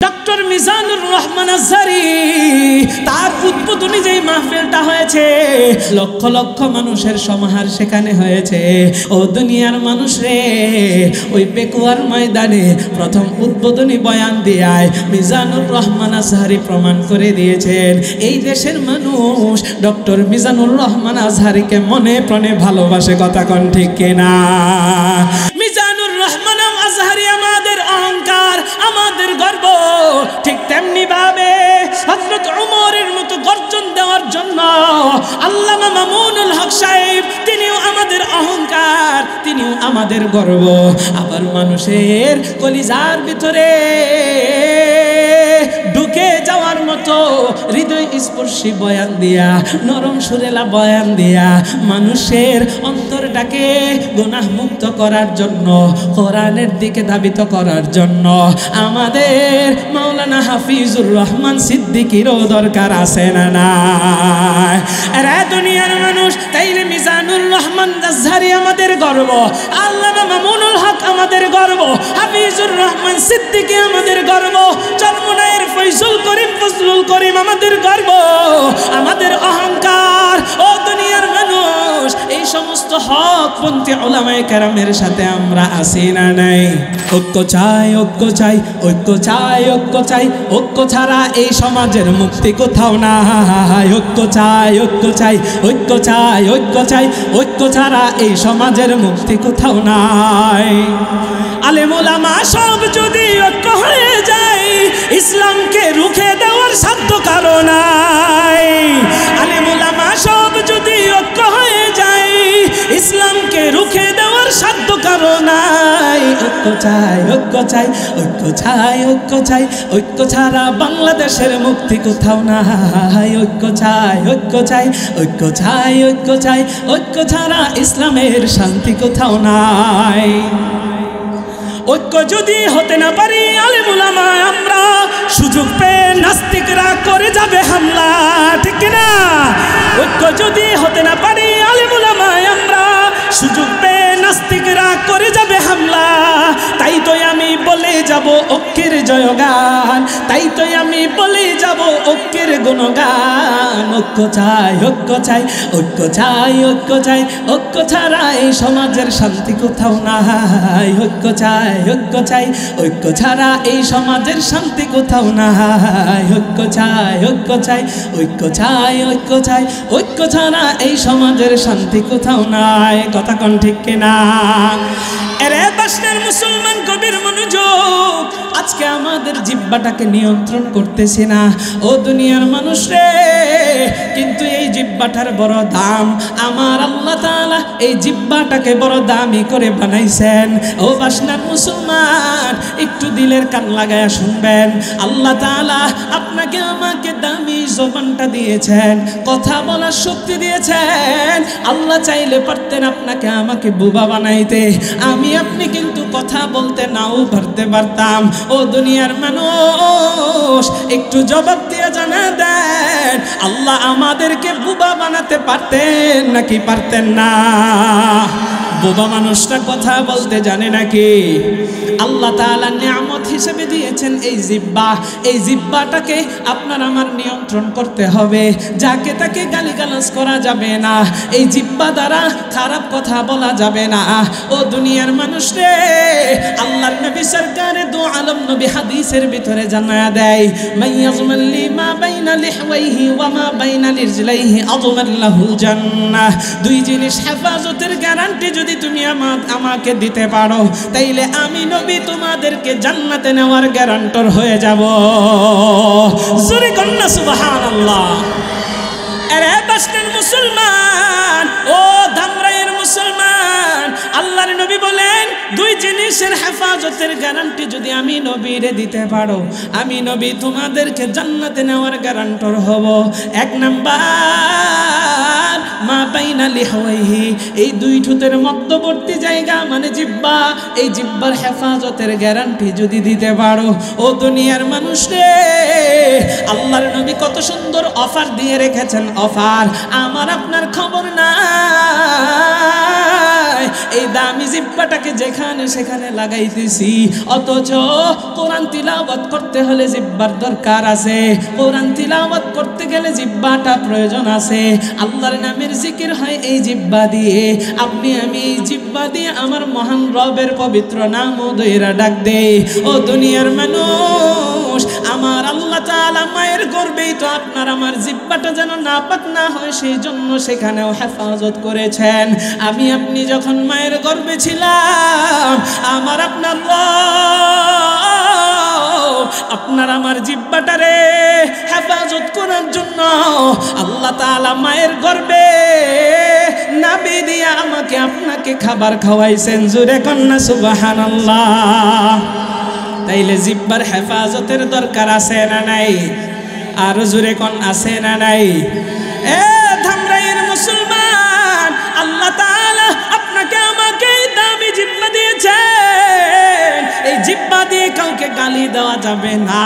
Doctor Mizanur Rahman Azhari তার উদ্বোধনী যেই মাহফিলটা হয়েছে, লক্ষ লক্ষ মানুষের সমাহার সেখানে হয়েছে। ও দুনিয়ার মানুষ রে, ওই পেকুয়ার ময়দানে প্রথম উদ্বোধনী বয়ান দিয়ায় মিজানুর রহমান আজহারী প্রমাণ করে দিয়েছেন এই দেশের মানুষ ডক্টর মিজানুর রহমান আজহারীকে মনে প্রাণে ভালোবাসে। কথা কোন ঠিক কিনা? মিজানুর রহমান আজহারী আমাদের অহংকার, আমাদের গর্ব। ঠিক তেমনি ভাবে হযরত ওমরের মতো গর্জন দেওয়ার জন্য আল্লামা মামুনুল হক সাহেব, তিনিও আমাদের অহংকার, তিনিও আমাদের গর্ব। আবার মানুষের কলিজার ভিতরে ঢুকে যাওয়ার মতো হৃদয় স্পর্শী বয়ান দিয়া, নরম সুরেলা বয়ান দিয়া মানুষের অন্তরটাকে গুনাহ মুক্ত করার জন্য, কোরআনের দিকে ধাবিত করার জন্য আমাদের মাওলানা হাফিজুর রহমান সিদ্দিকীরও দরকার আছে না নাই? এরা দুনিয়ার মানুষ। তাইলে মিজানুর রহমান আজহারী আমাদের গর্ব, আল্লামা মামুনুল হক আমাদের গর্ব, হাফিজুর রহমান সিদ্দিকী আমাদের গর্ব, চরমনায়ের ফয়জুল করিম ফজলুল করিম আমাদের গর্ব, আমাদের অহংকার। ও দুনিয়ার মানুষ, এই সমস্ত হকপন্থী উলামায়ে কেরামের সাথে আমরা আছি না নাই? ঐক্য চাই, ঐক্য চাই, ঐক্য চাই, ঐক্য চাই। ঐক্য ছাড়া এই সমাজের মুক্তি কোথাও নাই। ঐক্য চাই, ঐক্য চাই, ঐক্য চাই, ঐক্য চাই। ঐক্য ছাড়া এই সমাজের মুক্তি কোথাও নাই। আলেম ওলামা সব যদি ঐক্য হয়ে যায়, ইসলামকে রুখে দেওয়ার সাধ্য কারো নাই। আলেম ওলামা সব যদি ঐক্য হয়ে যায়, ইসলামকে রুখে দেওয়ার সাধ্য কারো নাই। ঐক্য চাই, ঐক্য চাই, ঐক্য চাই, ঐক্য চাই। ঐক্য ছাড়া বাংলাদেশের মুক্তি কোথাও নাই। ঐক্য চাই, ঐক্য চাই, ঐক্য চাই, ঐক্য চাই। ঐক্য ছাড়া ইসলামের শান্তি কোথাও নাই। ঐক্য যদি হতে না পারি আলেম ওলামা আমরা, সুযোগ পেয়ে নাস্তিকরা করে যাবে হামলা। ঠিক না? ঐক্য যদি হতে না পারি আলেম ওলামা আমরা, সুযোগ পেয়ে নাস্তিকরা করে যাবে হামলা। তাই তো আমি বলে যাব ঐক্যের জয়গান, তাই তো আমি বলে যাব ঐক্যের গুণগান। ঐক্য চাই, ঐক্য চাই, ঐক্য চাই, ঐক্য চাই। ঐক্য ছাড়া এই সমাজের শান্তি কোথাও নাই। ঐক্য চাই, ঐক্য চাই, ঐক্য ছাড়া এই সমাজের শান্তি কোথাও নাই। ঐক্য চাই, ঐক্য চাই, ঐক্য চাই, ঐক্য চাই। ঐক্য ছাড়া এই সমাজের শান্তি কোথাও নাই। কথা কোন ঠিক কিনা? এরে বাসনার মুসলমান কবির মনোযোগ, আজকে আমাদের জিহ্বাটাকে নিয়ন্ত্রণ করতেছি না। ও দুনিয়ার মানুষ রে, কিন্তু এই জিহ্বাটার বড় দাম। আমার আল্লাহ তাআলা এই জিহ্বাটাকে বড় দামি করে বানাইছেন। ও বাসনার মুসলমান, একটু দিলের কান লাগায়া শুনবেন। আল্লাহ তাআলা আপনাকে আমাকে দামি জবানটা দিয়েছেন, কথা বলার শক্তি দিয়েছেন। আল্লাহ চাইলে পারতেন আপনাকে আমাকে বোবা বানাইতে, আমি আপনি কিন্তু কথা বলতে নাও পারতে পারতাম। ও দুনিয়ার মানুষ, একটু জবাব দিয়ে জানা দেন, আল্লাহ আমাদেরকে বোবা বানাতে পারতেন নাকি পারতেন না? বোবা মানুষটা কথা বলতে জানে নাকি? আল্লাহ তাআলা নিয়ামত হিসেবে দিয়েছেন এই জিহ্বা। এই জিহ্বাটাকে আপনার আমার নিয়ন্ত্রণ করতে হবে। যাকে তাকে গালিগালাজ করা যাবে না, এই জিহ্বা দ্বারা খারাপ কথা বলা যাবে না। ও দুনিয়ার মানুষ রে, আল্লাহর নবী সরকারে দু আলম নবী হাদিসের ভিতরে জানায়া দেয়, মাইয়াজমাল্লি মা বাইনা লিহওয়াইহি ওয়া মা বাইনা লিরজলাইহি আযমাল্লাহুল জান্নাহ। দুই জিনিস হেফাজতের গ্যারান্টি যদি তুমি আমাকে দিতে পারো, তাইলে আমি নবী তোমাদেরকে জান্নাতে নেওয়ার গ্যারান্টর হয়ে যাব। জোরে কন্না সুবহানাল্লাহ। আরে বাসনার মুসলমান, ও ধামরাইয়ের মুসলমান, আল্লাহর নবী বলেন দুই জিনিসের হেফাজতের গ্যারান্টি যদি আমি নবীরে দিতে পারো, আমি নবী তোমাদেরকে জান্নাতে নেওয়ার গ্যারান্টর হব। এক নাম্বার, মা বাইনা লিহওয়াইহি, এই দুই ঠোঁটের মধ্যবর্তী জায়গা মানে জিহ্বা, এই জিহ্বার হেফাজতের গ্যারান্টি যদি দিতে পারো। ও দুনিয়ার মানুষ রে, আল্লাহর নবী কত সুন্দর অফার দিয়ে রেখেছেন। অফার আমার আপনার খবর নাই, এই দামি জিহ্বাটাকে যেখানে সেখানে লাগাইতেছি, অথচ কোরআন তিলাওয়াত করতে হলে জিহ্বার দরকার আছে, কোরআন তিলাওয়াত করতে গেলে জিহ্বাটা প্রয়োজন আছে। আল্লাহর নামের জিকির হয় এই জিহ্বা দিয়ে। আপনি আমি এই জিহ্বা দিয়ে আমার মহান রবের পবিত্র নাম ও দইরা ডাক দেই। ও দুনিয়ার মানুষ, আমার আল্লাহ তাআলা মায়ের গর্ভেই তো আপনার আমার জিহ্বাটা যেন নাপাক না হয় সেই জন্য সেখানেও হেফাজত করেছেন। আমি আপনি যখন মায়ের গর্ভে ছিলাম, আমার আপনার আপনার আমার জিহ্বাটারে হেফাজত করার জন্য আল্লাহ তাআলা মায়ের গর্ভে নাভি দিয়া আমাকে আপনাকে খাবার খাওয়াইছেন। জোরে কন্যা সুবহানাল্লাহ। তাইলে জিহ্বার হেফাজতের দরকার আছে না নাই? আর জোরে কোন আছে না নাই? এ ধামরাইয়ের মুসলমান, আল্লাহ তাআলা আপনাকে আমাকে দামি জিহ্বা দিয়েছেন। এই জিহ্বা দিয়ে কাউকে গালি দেওয়া যাবে না,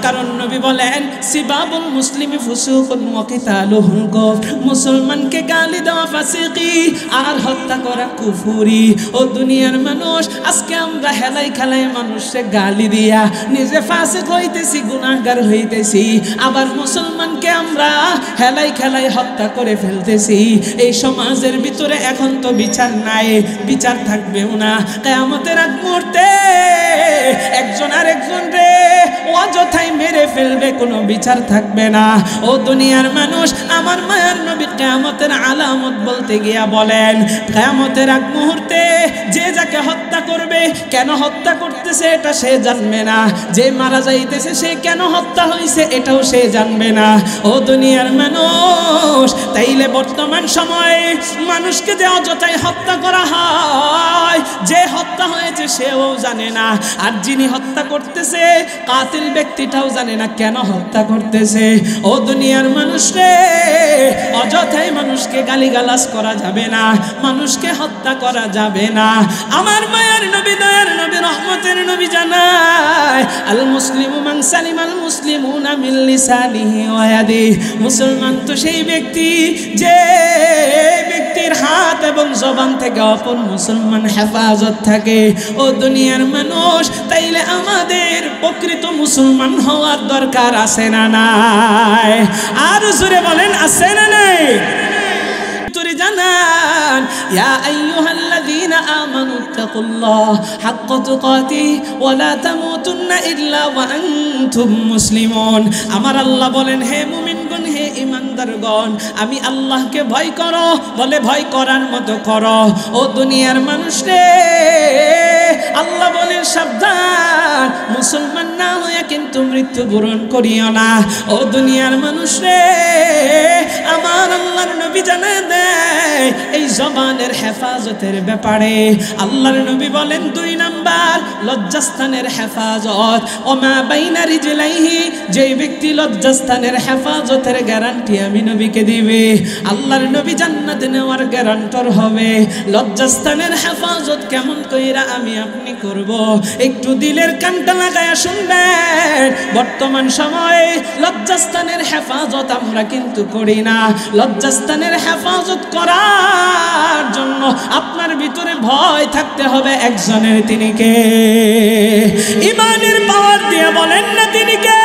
কারণ নবী বলেন সিবাবুল মুসলিমি ফুসুকুন ওয়া কিতালুহু কুফর। মুসলমানকে গালি দেওয়া ফাসিকি আর হত্যা করা কুফরি। ও দুনিয়ার মানুষ, আজকে আমরা হেলাই খেলাই মানুষকে গালি দিয়া নিজে ফাসিক হইতেছি, গুনাহগার হইতেছি, আবার মুসলমানকে আমরা হেলাই খেলাই হত্যা করে ফেলতেছি। এই সমাজের ভিতরে এখন তো বিচার নাই, বিচার থাকবেও না। কিয়ামতের আগ মুহূর্তে একজন আরেকজন রে অযথাই মেরে ফেলবে, কোনো বিচার থাকবে না। ও দুনিয়ার মানুষ, আমার মায়ের নবী কিয়ামতের আলামত বলতে গিয়া বলেন, কিয়ামতের আগ মুহূর্তে যে যাকে হত্যা করবে, কেন হত্যা করতেছে এটা সে জানবে না, যে মারা যাইতেছে সে কেন হত্যা হয়েছে এটাও সে জানবে না। ও দুনিয়ার মানুষ, তাইলে বর্তমান সময়ে মানুষকে যে অযথাই হত্যা করা হয়, যে হত্যা হয়েছে সেও জানে না, আর যিনি হত্যা করতেছে কাতিল ব্যক্তিটাও জানে না কেন হত্যা করতেছে। ও দুনিয়ার মানুষ রে, অযথাই মানুষকে গালিগালাজ করা যাবে না, মানুষকে হত্যা করা যাবে না। আমার মায়ের নবী, দয়ার নবী, রহমতের নবী জানায়, আল মুসলিমু মান সালিমাল মুসলিমুনা মিন লিসানিহি ওয়া ইয়াদিহি। মুসলমান তো সেই ব্যক্তি যে ব্যক্তির হাত এবং জবান থেকে অপর মুসলমান হেফাজত থাকে। ও দুনিয়ার মানুষ, তাইলে আমাদের প্রকৃত মুসলমান হওয়ার দরকার আছে না নাই? আর জোরে বলেন আছে না নাই? তোরে জানান, ইয়া আইয়ুহাল্লাযীনা আমানু তাকুল্লাহ হাক্কা তুকাতিহি ওয়া লা তামুতুন্না ইল্লা ওয়া আনতুম মুসলিমুন। আমার আল্লাহ বলেন, হে মুমিনগণ, হে ঈমানদারগণ, আমি আল্লাহকে ভয় করো, বলে ভয় করার মতো করো। ও দুনিয়ার মানুষ রে, আল্লাহ বলেন সাবধান, মুসলমান না হয়ে কিন্তু মৃত্যুবরণ করিও না। ও দুনিয়ার মানুষ রে, আমার আল্লাহর নবী জানায় দেয় এই জবানের হেফাজতের ব্যাপারে। আল্লাহর নবী বলেন 2 নাম্বার লজ্জাস্থানের হেফাজত। ওমা বাইনা রিজলাইহি, যেই ব্যক্তি লজ্জাস্থানের হেফাজতের গ্যারান্টি আমি নবীকে দিবে, আল্লাহর নবী জান্নাতে নেওয়ার গ্যারান্টর হবে। লজ্জাস্থানের হেফাজত কেমন কইরা আমি আপনি করব, একটু দিলের কানটা লাগায়া শুনবেন। বর্তমান সময়ে লজ্জাস্থানের হেফাজত আমরা কিন্তু করি না। লজ্জাস্থানের হেফাজত করার জন্য আপনার ভিতরে ভয় থাকতে হবে একজনের, তিনি কে? ঈমানের পাওয়ার দিয়ে বলেন না তিনি কে?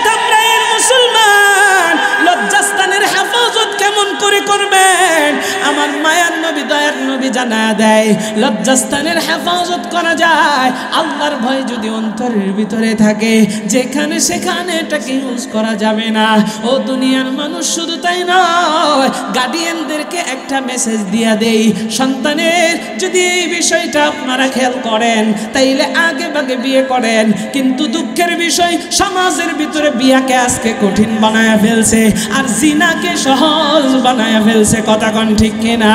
ধামরাইয়ের মুসলমান, লজ্জাস্থানের হেফাজত কেমন করে করবেন? আমার মায়ার নবী, দয়ার নবী জানায় দেয়, লজ্জাস্থানের হেফাজত করা যায় আল্লাহর ভয় যদি অন্তরের ভিতরে থাকে, যেখানে সেখানে এটাকে ইউজ করা যাবে না। ও দুনিয়ার মানুষ, শুধু তাই নয়, গার্ডিয়ানদেরকে একটা মেসেজ দিয়া দেই, সন্তানের যদি এই বিষয়টা আপনারা খেয়াল করেন তাইলে আগে ভাগে বিয়ে করেন। কিন্তু দুঃখের বিষয়, সমাজের ভিতরে বিয়াকে আজকে কঠিন বানায়া ফেলছে আর জিনাকে সহজ বানায়া ফেলছে। কথা কোন ঠিক কিনা?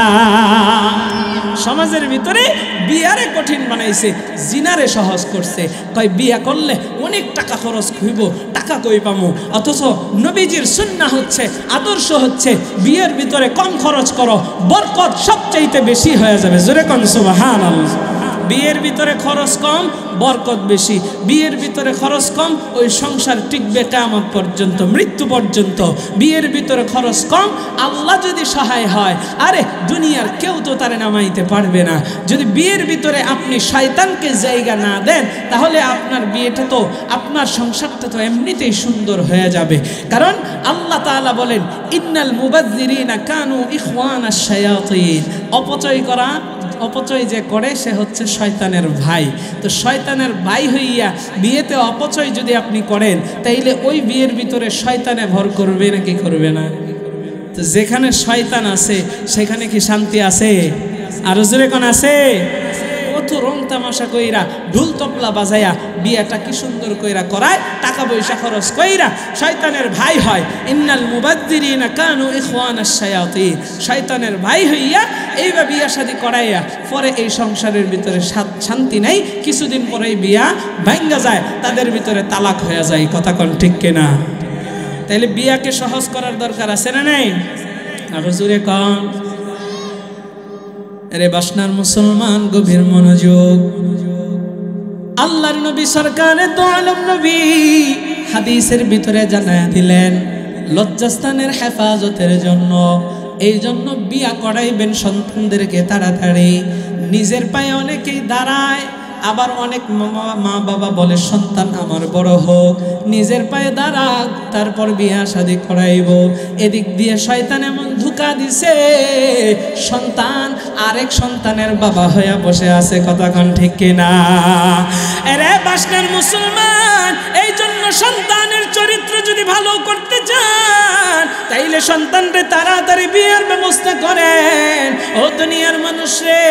সমাজের ভিতরে বিয়ারে কঠিন বানাইছে, জিনারে সহজ করছে। কয় বিয়া করলে অনেক টাকা খরচ হইব, টাকা কই পামু? অথচ নবীজির সুন্নাহ হচ্ছে, আদর্শ হচ্ছে, বিয়ের ভিতরে কম খরচ করো, বরকত সবচাইতে বেশি হয়ে যাবে। জোরে কোন সুবহানাল্লাহ। বিয়ের ভিতরে খরচ কম, বরকত বেশি। বিয়ের ভিতরে খরচ কম, ওই সংসার টিকবে কিয়ামত পর্যন্ত, মৃত্যু পর্যন্ত। বিয়ের ভিতরে খরচ কম, আল্লাহ যদি সহায় হয়, আরে দুনিয়ার কেউ তো তারে নামাইতে পারবে না। যদি বিয়ের ভিতরে আপনি শয়তানকে জায়গা না দেন, তাহলে আপনার বিয়েটা তো, আপনার সংসারটা তো এমনিতেই সুন্দর হয়ে যাবে। কারণ আল্লাহ তাআলা বলেন, ইন্নাল মুবাযযিরিনা কানু ইখওয়ানাশ শায়াতিন। অপচয় যে করে সে হচ্ছে শয়তানের ভাই। তো শয়তানের ভাই হইয়া বিয়েতে অপচয় যদি আপনি করেন, তাইলে ওই বিয়ের ভিতরে শয়তানে ভর করবে নাকি করবে না? তো যেখানে শয়তান আছে সেখানে কি শান্তি আছে? আরো জোরে কোন আছে? কত রং তামাশা কইরা, ঢুল তবলা বাজাইয়া বিয়েটা কি সুন্দর কইরা করায়, টাকা পয়সা খরচ কইরা শয়তানের ভাই হয়। ইন্নাল মুবাযযিরিনা কানু ইখওয়ানাশ শায়াতিন। শয়তানের ভাই হইয়া এইভাবে বিয়া শাদী করাইয়া পরে এই সংসারের ভিতরে শান্তি নাই, কিছুদিন পরেই বিয়া ভাঙ্গা যায়, তাদের ভিতরে তালাক হয়ে যায়। কথা কোন ঠিক কিনা? তাইলে বিয়াকে সহজ করার দরকার আছে না নাই? আরো জোরে কোন। রে বাসনার মুসলমান, গভীর মনোযোগ। আল্লাহর নবী সরকারে তো আলম নবী হাদিসের ভিতরে জানায়া দিলেন, লজ্জাস্থানের হেফাজতের জন্য, এই জন্য বিয়া করাইবেন সন্তানদেরকে তাড়াতাড়ি। নিজের পায়ে অনেকেই দাঁড়ায়, আবার অনেক মা বাবা বলে সন্তান আমার বড় হোক, নিজের পায়ে দাঁড়াক, তারপর বিয়া শাদী করাইব। এদিক দিয়ে শয়তান এমন ধোঁকা দিছে, সন্তান আরেক সন্তানের বাবা হইয়া বসে আছে। কথা কোন ঠিক কিনা? আরে বাসনার মুসলমান, এই জন্য সন্তানের চরিত্র যদি ভালো করতে চান, তাইলে সন্তানরে তাড়াতাড়ি বিয়ের ব্যবস্থা করেন। ও দুনিয়ার মানুষ রে,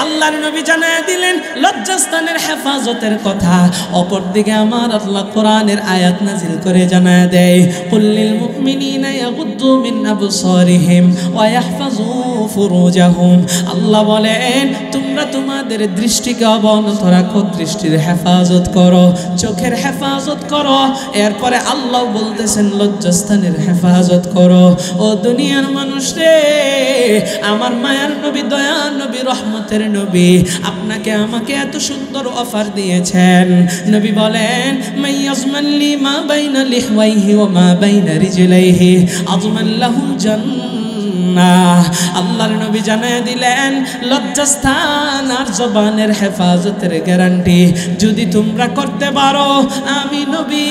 আল্লাহর নবী জানায় দিলেন লজ্জাস্থানের হেফাজতের কথা। অপরদিকে আমার আল্লাহ কোরআনের আয়াত নাজিল করে জানায় দেয়, কুল্লিল মুমিনিনা ইয়াগুদ্দু মিন আবসারিহিম ওয়া ইয়াহফাযু ফুরুজাহুম। আল্লাহ বলেন, তোমরা তোমাদের দৃষ্টিকে অবনত রাখো, দৃষ্টির হেফাজত করো, চোখের হেফাজত করো। এরপরে আল্লাহ বলতেছেন লজ্জাস্থানের হেফাজত করো। ও দুনিয়ার মানুষ রে, আমার মায়ার নবী, দয়ার নবী, রহমতের নবী আপনাকে আমাকে এত সুন্দর অফার দিয়েছেন। নবী বলেন, মাইয়াজমাল্লি মা বাইনা লিহওয়াইহি ওয়া মা বাইনা রিজলাইহি আযমান লাহুল জান্নাহ। আল্লাহর নবী জানায় দিলেন, লজ্জাস্থান আর জবানের হেফাজতের গ্যারান্টি যদি তোমরা করতে পারো, আমি নবী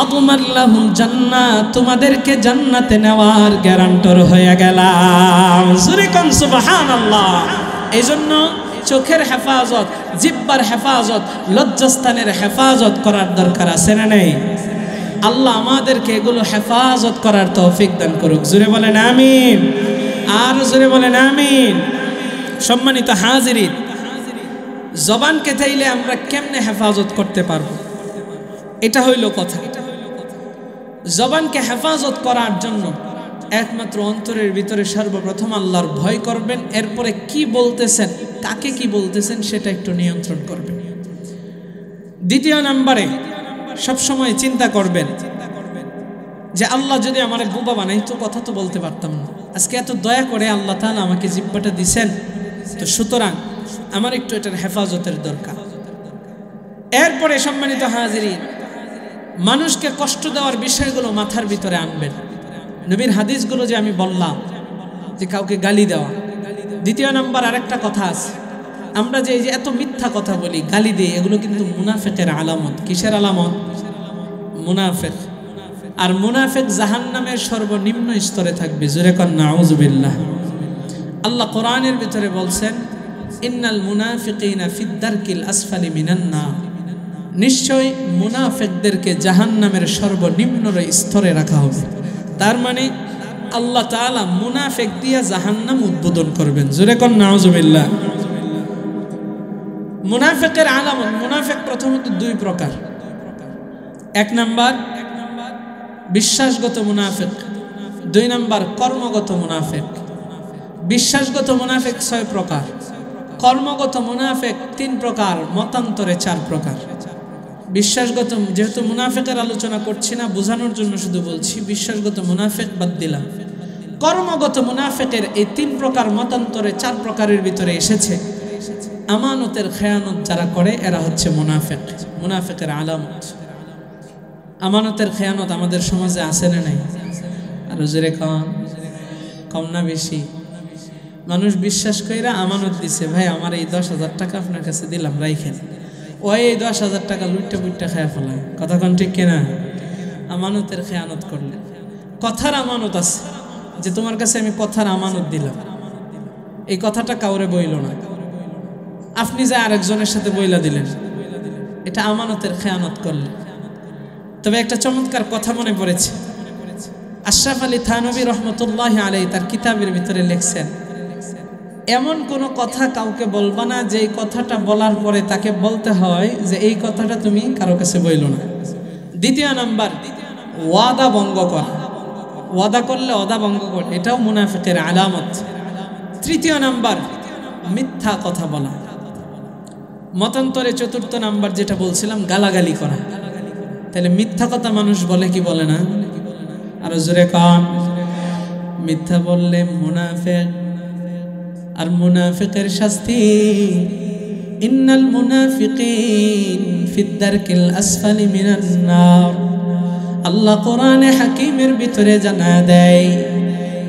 আযমান লাহুল জান্নাহ, তোমাদেরকে জান্নাতে নেওয়ার গ্যারান্টর হয়ে গেলাম। জোরে কোন সুবহানাল্লাহ। এইজন্য চোখের হেফাজত, জিহ্বার হেফাজত, লজ্জাস্থানের হেফাজত করার দরকার আছে না নেই? আল্লাহ আমাদেরকে এগুলো হেফাজত করার তৌফিক দান করুক। জোরে বলেন আমিন, আর জোরে বলেন আমিন। সম্মানিত হাজিরিন, জবানকে তাইলে আমরা কেমনে হেফাজত করতে পারবো? এটা হইল কথা। জবানকে হেফাজত করার জন্য একমাত্র অন্তরের ভিতরে সর্বপ্রথম আল্লাহর ভয় করবেন, এরপরে কি বলতেছেন, কাকে কি বলতেছেন সেটা একটু নিয়ন্ত্রণ করবেন। দ্বিতীয় নম্বরে সবসময় চিন্তা করবেন যে আল্লাহ যদি আমার বোবা বানাইতো, কথা তো বলতে পারতাম না। আজকে এত দয়া করে আল্লাহ তাআলা আমাকে জিহ্বাটা দিছেন, তো সুতরাং আমার একটু এটার হেফাজতের দরকার। এরপরে সম্মানিত হাজিরিন, মানুষকে কষ্ট দেওয়ার বিষয়গুলো মাথার ভিতরে আনবেন। নবীর হাদিসগুলো যে আমি বললাম যে কাউকে গালি দেওয়া। দ্বিতীয় নম্বর আরেকটা কথা আছে, আমরা যে এই যে এত মিথ্যা কথা বলি, গালি দিই, এগুলো কিন্তু মুনাফিকের আলামত। কিসের আলামত? মুনাফিক। আর মুনাফিক জাহান্নামের সর্বনিম্ন স্তরে থাকবে। জোরে কোন নাউযুবিল্লাহ। আল্লাহ কোরআনের ভিতরে বলছেন, ইন্নাল মুনাফিকিনা ফিদ দারকিল আসফালি মিনান নার। নিশ্চয় মুনাফিকদেরকে জাহান্নামের সর্বনিম্ন স্তরে রাখা হবে। তার মানে আল্লাহ তাআলা মুনাফিক দিয়া জাহান্নাম উদ্বোধন করবেন। জোরে কোন নাউযুবিল্লাহ। মুনাফিকের আলামত, মুনাফিক প্রথমত দুই প্রকার। এক নাম্বার বিশ্বাসগত মুনাফিক, দুই নাম্বার কর্মগত মুনাফিক। বিশ্বাসগত মুনাফিক 6 প্রকার, কর্মগত মুনাফিক 3 প্রকার, মতান্তরে 4 প্রকার। বিশ্বাসগত, যেহেতু মুনাফিকের আলোচনা করছি না, বোঝানোর জন্য শুধু বলছি, বিশ্বাসগত মুনাফিক বাদ দিলাম। কর্মগত মুনাফিকের এই 3 প্রকার, মতান্তরে 4 প্রকারের ভিতরে এসেছে। আমানতের খেয়ানত যারা করে এরা হচ্ছে মুনাফিক, মুনাফিকের আলামত। আমানতের খেয়ানত আমাদের সমাজে আছে না নাই? আর জোরে কম, কম না বেশি? মানুষ বিশ্বাস কইরা আমানত দিছে, ভাই আমার এই 10,000 টাকা আপনার কাছে দিলাম, রাইখেন। ওই এই 10,000 টাকা লুটটা বুটটা খায় ফেলায়। কথা কোন ঠিক কিনা? আমানতের খেয়ানত করলে। কথার আমানত আছে, যে তোমার কাছে আমি কথার আমানত দিলাম, এই কথাটা কাউরে বইল না, আপনি যে আরেকজনের সাথে বইলা দিলেন, এটা আমানতের খেয়ানত করলে। তবে একটা চমৎকার কথা মনে পড়েছে, আশরাফ আলী থানভী রহমতুল্লাহ আলাইহি তার কিতাবের ভিতরে লিখছেন, এমন কোনো কথা কাউকে বলবা না যে এই কথাটা বলার পরে তাকে বলতে হয় যে এই কথাটা তুমি কারো কাছে বইল না। দ্বিতীয় নাম্বার, ওয়াদা ভঙ্গ করা। ওয়াদা করলে ওয়াদা ভঙ্গ করে, এটাও মুনাফিকের আলামত। তৃতীয় নাম্বার, মিথ্যা কথা বলা। মতান্তরে চতুর্থ নাম্বার যেটা বলছিলাম, গালাগালি করা। তাহলে মিথ্যা কথা মানুষ বলে কি বলে না? আরো জোরে কান। মিথ্যা বললে মুনাফিক, আর মুনাফিকের শাস্তি, ইন্নাল মুনাফিকিন ফিদ দারকিল আসফালি মিনান নার। আল্লাহ কোরআনে হাকিমের ভিতরে জানা দেয়,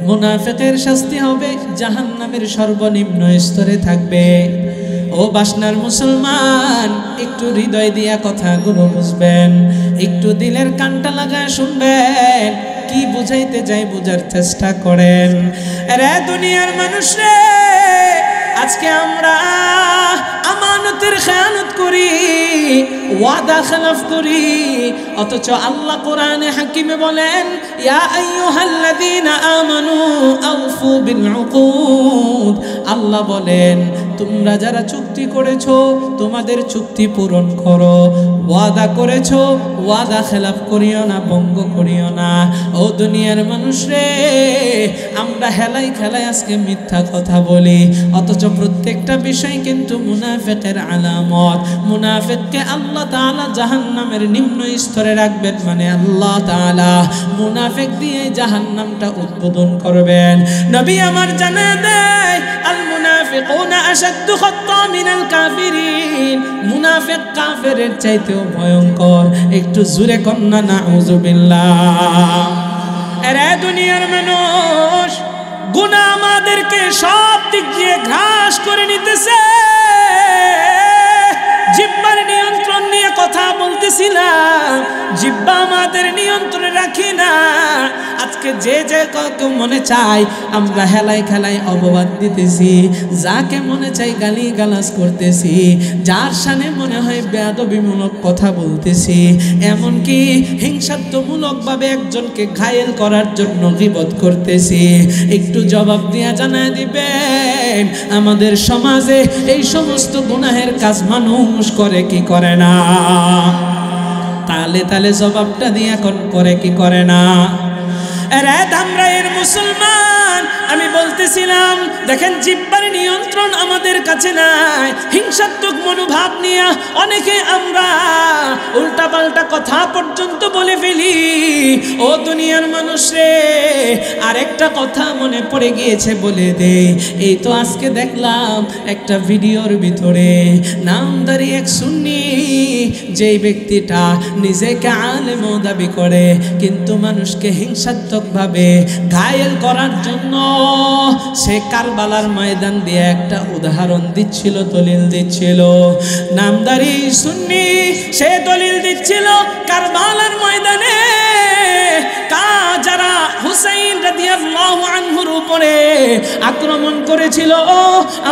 মুনাফিকের শাস্তি হবে জাহান্নামের সর্বনিম্ন স্তরে থাকবে। ও বাসনার মুসলমান, একটু হৃদয় দিয়া কথাগুলো বুঝবেন, একটু দিলের কানটা লাগায় শুনবেন, কি বুঝাইতে যাই বুঝার চেষ্টা করেন। রে দুনিয়ার মানুষ রে, আজকে আমরা আমানতের খেয়ানত করি, ওয়াদা খেলাফ করি, অথচ আল্লাহ কোরআনে হাকিমে বলেন, ইয়া আইয়ুহাল্লাযীনা আমানু আউফু বিল উকুদ। আল্লাহ বলেন, তোমরা যারা চুক্তি করেছো তোমাদের চুক্তি পূরণ করো, ওয়াদা করেছো ওয়াদা খেলাফ করিও না, ভঙ্গ করিও না। ও দুনিয়ার মানুষ রে, আমরা হেলাই খেলায় আজকে মিথ্যা কথা বলি, অথচ প্রত্যেকটা বিষয় কিন্তু মুনাফিকের আলামত। মুনাফিককে আল্লাহ তাআলা জাহান্নামের নিম্ন স্তরে রাখবেন, মানে আল্লাহ তাআলা মুনাফিক দিয়ে জাহান্নামটা উদ্বোধন করবেন। নবী আমার জানা দেয়, আল মুনাফিকুনা আশাদ্দু খাত্তা মিনাল কাফিরিন। মুনাফিক কাফেরের চাইতেও ভয়ঙ্কর। একটু জোরে কন্না নাউযুবিল্লাহ। আরে দুনিয়ার মানুষ, গুনাহ আমাদেরকে সব দিক দিয়ে গ্রাস করে নিতেছে। জিহ্বার নিয়ন্ত্রণ নিয়ে কথা বলতেছিলাম, জিহ্বা আমাদের নিয়ন্ত্রণে রাখি না। আজকে যে যে কাউকে মনে চায় আমরা হেলাই খেলাই অপবাদ দিতেছি, যাকে মনে চাই গালি গালাজ করতেছি, যার সামনে মনে হয় বেয়াদবিমূলক কথা বলতেছি, এমনকি হিংসাত্মমূলকভাবে একজনকে ঘায়েল করার জন্য গীবত করতেছি। একটু জবাব দিয়া জানায় দিবেন, আমাদের সমাজে এই সমস্ত গুনাহের কাজ মানুষ করে কি করে না? তালে তালে জবাবটা দিয়া কোন করে কি করে না? আরে আমরা এর মুসলমান, আমি বলতেছিলাম, দেখেন জিহ্বার নিয়ন্ত্রণ আমাদের কাছে নাই। হিংসাত্মক মনোভাব নিয়ে অনেকে আমরা উল্টাপাল্টা কথা পর্যন্ত বলে ফেলি। ও দুনিয়ার মানুষ রে, আরেকটা কথা মনে পড়ে গিয়েছে, বলে দে। এই তো আজকে দেখলাম একটা ভিডিওর ভিতরে নামদারি এক সুন্নি, যেই ব্যক্তিটা নিজেকে আলেম দাবি করে, কিন্তু মানুষকে হিংসাত্মকভাবে ঘায়েল করার জন্য সে কারবালার ময়দান দিয়ে একটা উদাহরণ দিচ্ছিল, দলিল দিচ্ছিল। নামদারি সুন্নি সে দলিল দিচ্ছিল কারবালার ময়দানে যারা হুসাইন রাদিয়াল্লাহু আনহুর উপরে আক্রমণ করেছিল, ও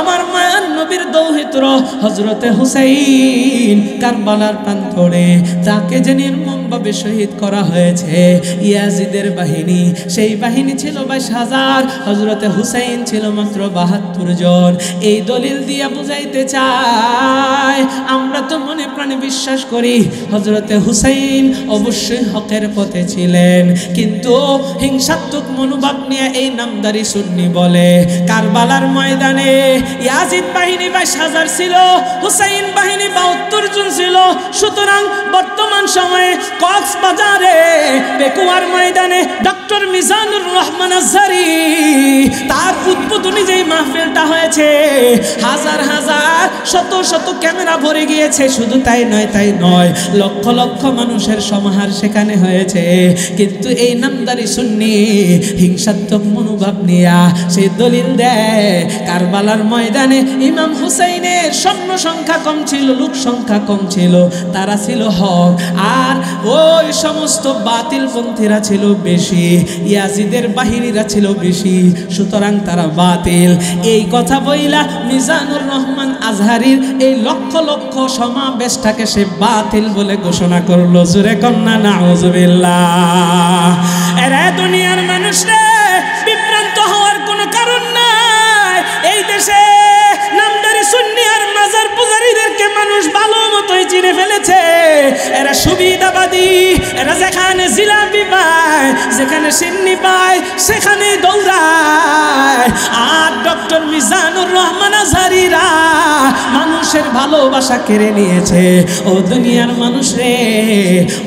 আমার মায়ার নবীর দৌহিত্র হযরতে হুসাইন কারবালার প্রান্তরে তাকে যে নির্মমভাবে শহীদ করা হয়েছে, ইয়াজিদের বাহিনী, সেই বাহিনী ছিল 22,000, হযরতে হুসাইন ছিল মাত্র 72 জন। এই দলিল দিয়া বুঝাইতে চায়, আমরা তো মনে প্রাণে বিশ্বাস করি হযরতে হুসাইন অবশ্যই হকের পথে ছিলেন, কিন্তু হিংসাত্মক মনোভাব নিয়ে এই নামদারি সুন্নি বলে কারবালার ময়দানে ইয়াজিদ বাহিনী 22,000 ছিল, হুসাইন বাহিনী 72 জন ছিল। সুতরাং বর্তমান সময়ে কক্সবাজারে পেকুয়ার ময়দানে ডক্টর মিজানুর রহমান আজহারী তার উদ্বোধনী যেই মাহফিলটা হয়েছে, হাজার হাজার শত শত ক্যামেরা ভরে গিয়েছে। শুধু তাই নয়, লক্ষ লক্ষ মানুষের সমাহার সেখানে হয়েছে। কিন্তু এই নামদারি সুন্নি হিংসাত্মক মনোভাব নিয়া সে দলিল দেয় কারবালার ময়দানে ইমাম হুসাইনের সৈন্য সংখ্যা কম ছিল, লোক সংখ্যা কম ছিল, তারা ছিল হক, আর ওই সমস্ত বাতিল পন্থীরা ছিল বেশি, ইয়াজিদের বাহিনীরা ছিল বেশি, সুতরাং তারা বাতিল। এই কথা বইলা মিজানুর রহমান আজহারীর এই লক্ষ লক্ষ সমাবেশটাকে সে বাতিল বলে ঘোষণা করলো। জোরে কন্যা নাউজুবিল্লাহ। এরা দুনিয়ার মানুষরা বিভ্রান্ত হওয়ার কোনো কারণ নাই। এই দেশে নামদারি সুন্নি আর মাজার পূজারীদেরকে মানুষ ভালো মতোই চিনে ফেলেছে। এরা সুবিধাবাদী, এরা যেখানে জিলাপি পায়, যেখানে সিন্নি পায়, সেখানে দৌড়ায়। আর ডক্টর মিজানুর রহমান আজহারীরা মানুষের ভালোবাসা কেড়ে নিয়েছে। ও দুনিয়ার মানুষ রে,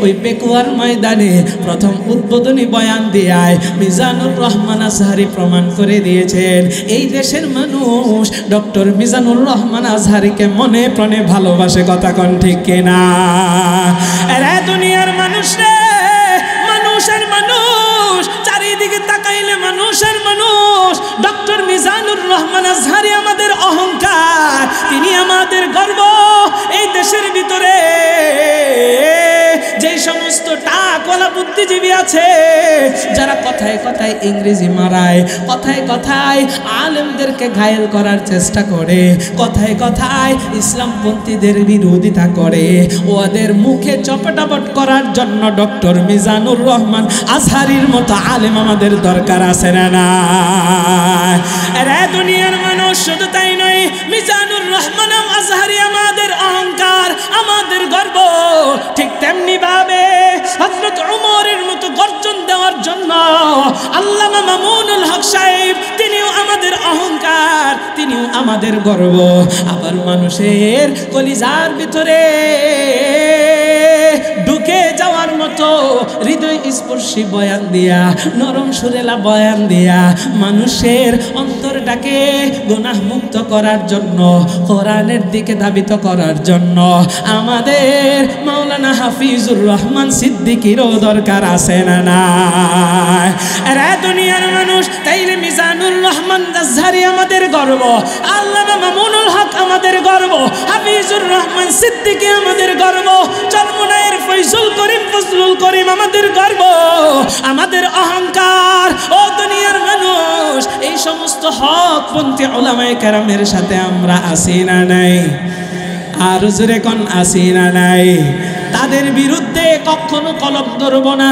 ওই পেকুয়ার ময়দানে প্রথম উদ্বোধনী বয়ান দেয় মিজানুর রহমান আজহারী প্রমাণ করে দিয়েছেন এই দেশের মানুষ ডক্টর মিজানুর রহমান আজহারীকে মনে প্রাণে ভালোবাসে। কথা কোন ঠিক কিনা? এরা দুনিয়ার মানুষ রে, মানুষের মানুষ, চারিদিকে তাকাইলে মানুষের মানুষ। ডক্টর মিজানুর রহমান আজহারী আমাদের অহংকার, তিনি আমাদের গর্ব। এই দেশের ভিতরে যে সমস্ত টাকওয়ালা বুদ্ধিজীবী আছে, যারা কথায় কথায় ইংরেজি মারায়, কথায় কথায় আলেমদেরকে ঘায়েল করার চেষ্টা করে, কথায় কথায় ইসলামপন্থীদের বিরোধিতা করে, ওদের মুখে চপটাপট করার জন্য ডক্টর মিজানুর রহমান আজহারীর মতো আলেম আমাদের দরকার আছে না? এরা দুনিয়ার মানুষ। শুধু তাই নয়, মিজানুর রহমান আজহারী আমাদের অহংকার, আমাদের গর্ব। ঠিক তেমনি ভাবে হযরত ওমরের মতো গর্জন দেওয়ার জন্য আল্লামা মামুনুল হক সাহেব, তিনিও আমাদের অহংকার, তিনিও আমাদের গর্ব। আবার মানুষের কলিজার ভিতরে ঢুকে যাওয়ার মতো হৃদয় স্পর্শী বয়ান দিয়া, নরম সুরেলা বয়ান দিয়া মানুষের অন্তরটাকে গুনাহ মুক্ত করার জন্য, কোরআনের দিকে ধাবিত করার জন্য আমাদের মাওলানা হাফিজুর রহমান সিদ্দিকীরও দরকার আছে না নাই? এরা দুনিয়ার মানুষ। তাইলে মিজানুর রহমান আজহারী আমাদের গর্ব, আল্লামা মামুনুল হক আমাদের গর্ব, হাফিজুর রহমান সিদ্দিকী আমাদের গর্ব, চরমনায়ের ফয়জুল করিম ফজলুল করিম আমাদের গর্ব, আমাদের অহংকার। ও দুনিয়ার মানুষ, এই সমস্ত হকপন্থী উলামায়ে কেরামের সাথে আমরা আছি না নাই? আর জোরে কোন আছি না নাই? তাদের বিরুদ্ধে কখনো কলম ধরব না।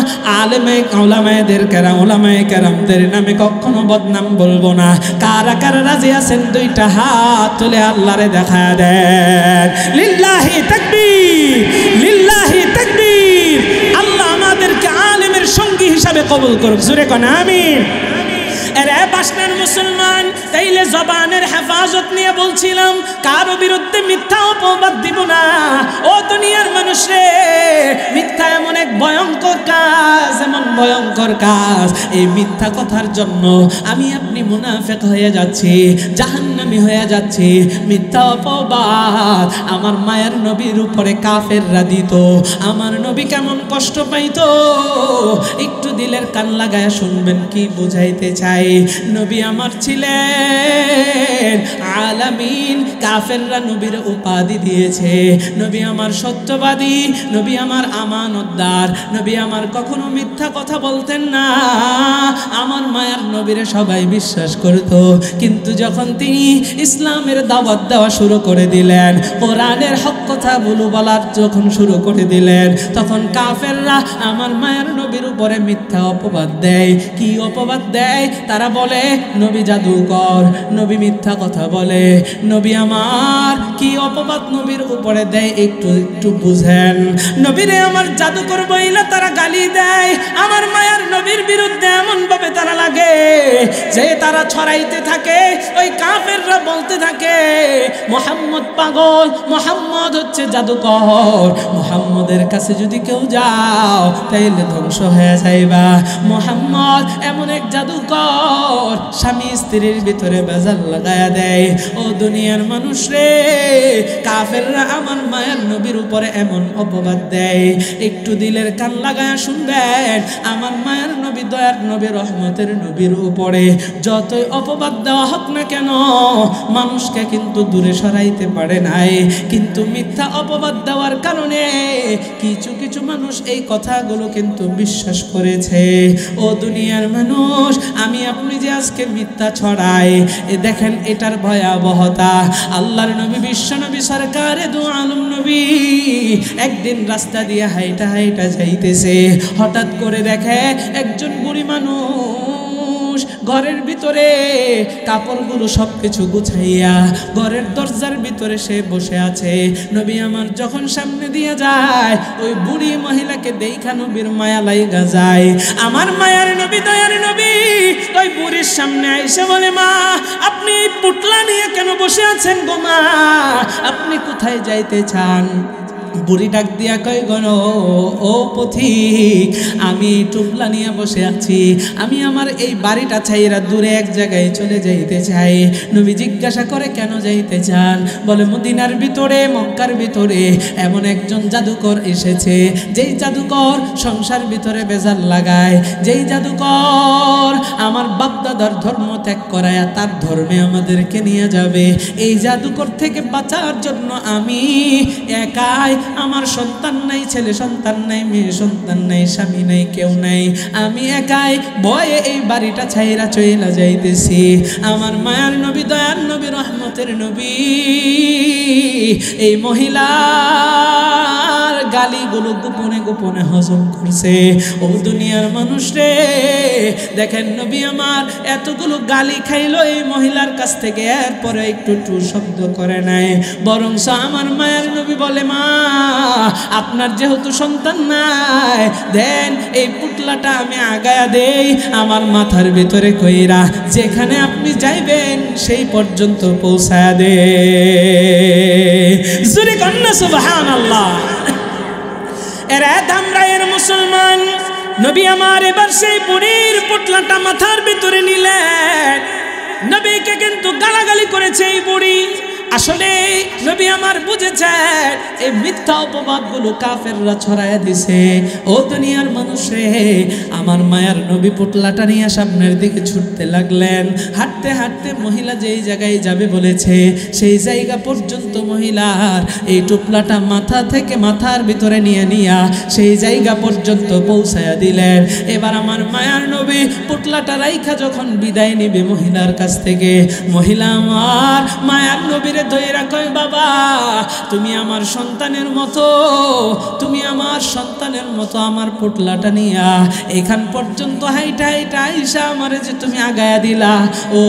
উলামায়ে কেরামদের নামে কখনো বদনাম বলবো না। কারা কারা রাজি আছেন দুইটা হাত তুলে আল্লাহরে দেখা দেন। লিল্লাহি তাকবীর, লিল্লাহি তাকবীর। আল্লাহ আমাদেরকে আলেমের সঙ্গী হিসাবে কবুল করুক। জোরে কোন আমিন। এরা বাসনার মুসলমান। তাইলে জবানের হেফাজত নিয়ে বলছিলাম, কারো বিরুদ্ধে মিথ্যা অপবাদ দিব না। ও দুনিয়ার মানুষ রে, মিথ্যা এমন এক ভয়ঙ্কর কাজ, এমন ভয়ঙ্কর কাজ, এই মিথ্যা কথার জন্য আমি আপনি মুনাফিক হয়ে যাচ্ছি, জাহান্নামী হয়ে যাচ্ছি। মিথ্যা অপবাদ আমার মায়ের নবীর উপরে কাফেররা দিত, আমার নবী কেমন কষ্ট পাইতো। একটু দিলের কান লাগায় শুনবেন কি বুঝাইতে চাই। নবী আমার ছিলেন আলামিন, কাফেররা নবীর উপাধি দিয়েছে। নবী আমার সত্যবাদী, নবী আমার আমানতদার, নবী আমার কখনো মিথ্যা কথা বলতেন না। আমার মায়ের নবীরে সবাই বিশ্বাস করত। কিন্তু যখন তিনি ইসলামের দাওয়াত দেওয়া শুরু করে দিলেন, কোরআনের হক কথা বলার যখন শুরু করে দিলেন, তখন কাফেররা আমার মায়ের নবীর উপরে মিথ্যা অপবাদ দেয়। কি অপবাদ দেয়? তারা বলে নবী জাদুকর, নবী মিথ্যা কথা বলে। নবী আমার কি অপবাদ নবীর উপরে দেয় একটু একটু বুঝেন। নবীরে আমার জাদুকর বইলা তারা গালি দেয়। আমার মায়ের নবীর বিরুদ্ধে এমন ভাবে তারা লাগে যে তারা ছড়াইতে থাকে, ওই কাফেররা কাফেররা বলতে থাকে মুহাম্মদ পাগল, মুহাম্মদ হচ্ছে জাদুকর, মুহাম্মদের কাছে যদি কেউ যাও তাইলে ধ্বংস হয়ে যাইবা। মুহাম্মদ এমন এক জাদুকর, স্বামী স্ত্রীর ভিতরে বেজাল লাগায়া দেয়। ও দুনিয়ার মানুষ রে, কাফেররা আমার মায়ের নবীর উপরে এমন অপবাদ দেয়, একটু দিলের কান লাগায়া শুনবেন। আমার মায়ের নবী, দয়ার নবী, রহমতের নবীর উপরে যতই অপবাদ দেওয়া হোক না কেন, মানুষকে কিন্তু দূরে সরাইতে পারে নাই। কিন্তু মিথ্যা অপবাদ দেওয়ার কারণে কিছু কিছু মানুষ এই কথাগুলো কিন্তু বিশ্বাস করেছে। ও দুনিয়ার মানুষ, আমি আপনি যে আজকে মিথ্যা ছড়াই, এ দেখেন এটার ভয়াবহতা। আল্লাহর নবী, বিশ্ব নবী, সরকারে দু আলম নবী একদিন রাস্তা দিয়ে হাইটা হাইটা যাইতেছে। হঠাৎ করে দেখে একজন বুড়ি মানুষ ঘরের ভিতরে কাপড়গুলো সবকিছু গুছাইয়া ঘরের দরজার ভিতরে সে বসে আছে। নবী আমার যখন সামনে দিয়ে যায়, ওই বুড়ি মহিলাকে দেখা নবীর মায়া লাইগা যায়। আমার মায়ার নবী, দয়ার নবী ওই বুড়ির সামনে এসে বলে, মা আপনি পুটলা নিয়ে কেন বসে আছেন গো মা, আপনি কোথায় যাইতে চান? বুড়ি ডাক দিয়া কয়, গণ ও পথিক, আমি টুপলা নিয়ে বসে আছি, আমি আমার এই বাড়িটা ছাইরা দূরে এক জায়গায় চলে যাইতে চাই। নবী জিজ্ঞাসা করে, কেন যাইতে চান? বলে, মদিনার ভিতরে, মক্কার ভিতরে এমন একজন জাদুকর এসেছে, যেই জাদুকর সংসার ভিতরে বেজাল লাগায়, যেই জাদুকর আমার বাপদাদার ধর্ম ত্যাগ করায়া তার ধর্মে আমাদেরকে নিয়ে যাবে। এই জাদুকর থেকে বাঁচার জন্য আমি একাই, আমার সন্তান নাই, ছেলে সন্তান নাই, মেয়ে সন্তান নাই, স্বামী নাই, কেউ নাই, আমি একাই ভয়ে এই বাড়িটা ছাইরা চইলা যাইতেছি। আমার মায়ার নবী, দয়ার নবী, রহমতের নবী এই মহিলার গালিগুলো গোপনে গোপনে হজম করছে। ও দুনিয়ার মানুষ রে, দেখেন নবী আমার এতগুলো গালি খাইলো এই মহিলার কাছ থেকে, এরপরে একটু টু শব্দ করে নাই, বরং আমার মায়ের নবী বলে, মা আপনার যেহেতু সন্তান নাই, দেন এই পুটলাটা আমি আগায়া দেই আমার মাথার ভিতরে কইরা, যেখানে আপনি যাইবেন সেই পর্যন্ত পৌঁছায়া দে। জোরে কন্যা সুবহানাল্লাহ। এরা ধামরাইয়ের মুসলমান, নবী আমার এবার সেই বুড়ির পুটলাটা মাথার ভিতরে নিলেন। নবীকে কিন্তু গালাগালি করেছে এই বুড়ি। আসলে নবী আমার বুঝেছেন এই মিথ্যা অপবাদগুলো কাফেররা ছড়ায়া দিছে। ও দুনিয়ার মানুষ রে, আমার মায়ার নবী পুটলাটা নিয়ে সামনের দিকে ছুটতে লাগলেন। হাঁটতে হাঁটতে মহিলা যেই জায়গায় যাবে বলেছে সেই জায়গা পর্যন্ত মহিলার এই টুপলাটা মাথা থেকে মাথার ভিতরে নিয়ে নিয়া সেই জায়গা পর্যন্ত পৌঁছায়া দিলেন। এবার আমার মায়ার নবী পুটলাটা রাইখা যখন বিদায় নিবে মহিলার কাছ থেকে, মহিলা আমার মায়ার নবীর ধইরা কয়, বাবা তুমি আমার সন্তানের মতো, তুমি আমার সন্তানের মতো আমার পুটলাটা নিয়া এখান পর্যন্ত হাইটা হাইটা আইসা আমারে যে তুমি আগায়া দিলা, ও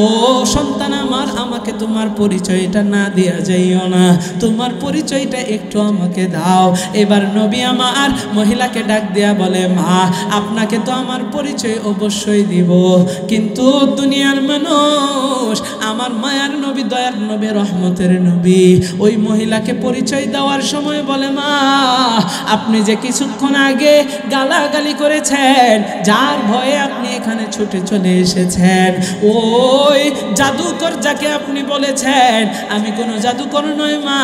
সন্তান আমার, আমাকে তোমার পরিচয়টা না দিয়া যাইও না, তোমার পরিচয়টা একটু আমাকে দাও। এবার নবী আমার মহিলাকে ডাক দিয়া বলে, মা আপনাকে তো আমার পরিচয় অবশ্যই দিব, কিন্তু দুনিয়ার মানুষ, আমার মায়ার নবী, দয়ার নবী, রহমতের নবী ওই মহিলাকে পরিচয় দেওয়ার সময় বলে, মা আপনি যে কিছুক্ষণ আগে গালাগালি করেছেন, যার ভয়ে আপনি এখানে ছুটে চলে এসেছেন, ওই জাদুকর যাকে আপনি বলেছেন, আমি কোনো জাদুকর নয় মা,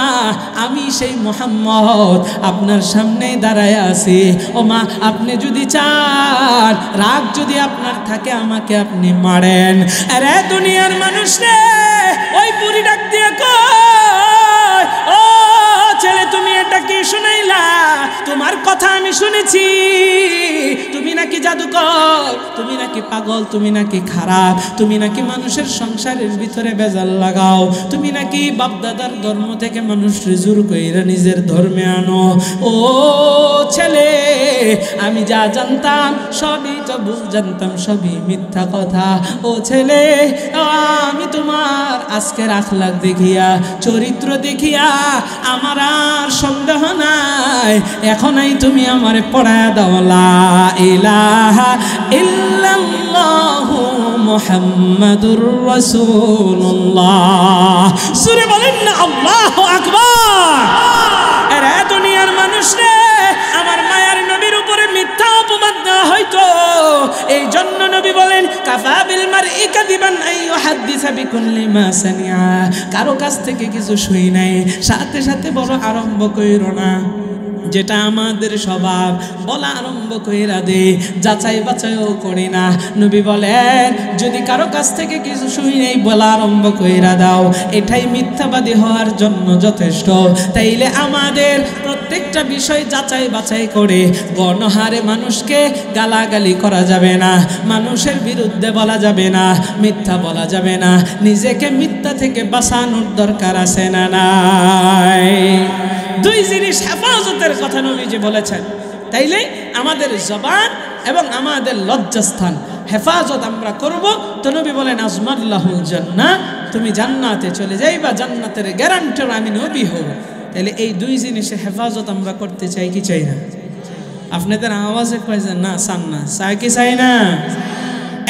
আমি সেই মুহাম্মদ আপনার সামনেই দাঁড়ায় আছি। ও মা আপনি যদি চান, রাগ যদি আপনার থাকে, আমাকে আপনি মারেন। আরে দুনিয়ার মানুষ রে, ওই বুড়ি ডাক দিয়ে কয়, ও ছেলে তুমি এটা কি শুনাইলা? তোমার কথা আমি শুনেছি, তুমি নাকি জাদুকর, তুমি নাকি পাগল, তুমি নাকি খারাপ, তুমি নাকি মানুষের সংসারের ভিতরে বেজাল লাগাও, তুমি নাকি বাপদাদার ধর্ম থেকে মানুষের জোর কইরা নিজের ধর্মে আনো। ও ছেলে আমি যা জানতাম সবই তো ভুল জানতাম, সবই মিথ্যা কথা। ও ছেলে, আমি তোমার আজকের আখলাক দেখিয়া, চরিত্র দেখিয়া আমার আর সন্দেহ নাই। এখনই তুমি আমারে পড়ায়া দাও লা ইলাহা ইল্লাল্লাহু মুহাম্মাদুর রাসূলুল্লাহ। সূরা বলেন না আল্লাহু আকবার। আরে দুনিয়ার মানুষ রে, আমার মায়ার নবীর উপরে মিথ্যা অপবাদ দেওয়া হয়তো। এই জন্য নবী বলেন কাফা বিল মারই কাযিবান আইয়ুহাদ্দিসা বিকুল্লি মা সামিআ। কারো কাছ থেকে কিছু শুই নাই, সাথে সাথে বড় আরম্ভ কইরো না। যেটা আমাদের স্বভাব, বলা আরম্ভ কইরা দে, যাচাই বাছাইও করি না। নবী বলেন যদি কারো কাছ থেকে কিছু শুই নেই বলা আরম্ভ কইরা দাও, এটাই মিথ্যাবাদী হওয়ার জন্য যথেষ্ট। তাইলে আমাদের প্রত্যেকটা বিষয় যাচাই বাছাই করে গণহারে মানুষকে গালাগালি করা যাবে না, মানুষের বিরুদ্ধে বলা যাবে না, মিথ্যা বলা যাবে না। নিজেকে মিথ্যা থেকে বাঁচানোর দরকার আছে না নাই? দুই জিনিস হেফাজতের কথা নবীজি বলেছেন। তাইলে আমাদের জবান এবং আমাদের লজ্জাস্থান হেফাজত আমরা করব। তো নবী বলেন আজমাল্লাহুল জান্নাহ, তুমি জান্নাতে চলে যাইবা, জান্নাতের গ্যারান্টার আমি নবী হব। তাহলে এই দুই জিনিসের হেফাজত আমরা করতে চাই কি চাই না? আপনাদের আওয়াজে কয় যে না, চান না, চাই কি চাই না?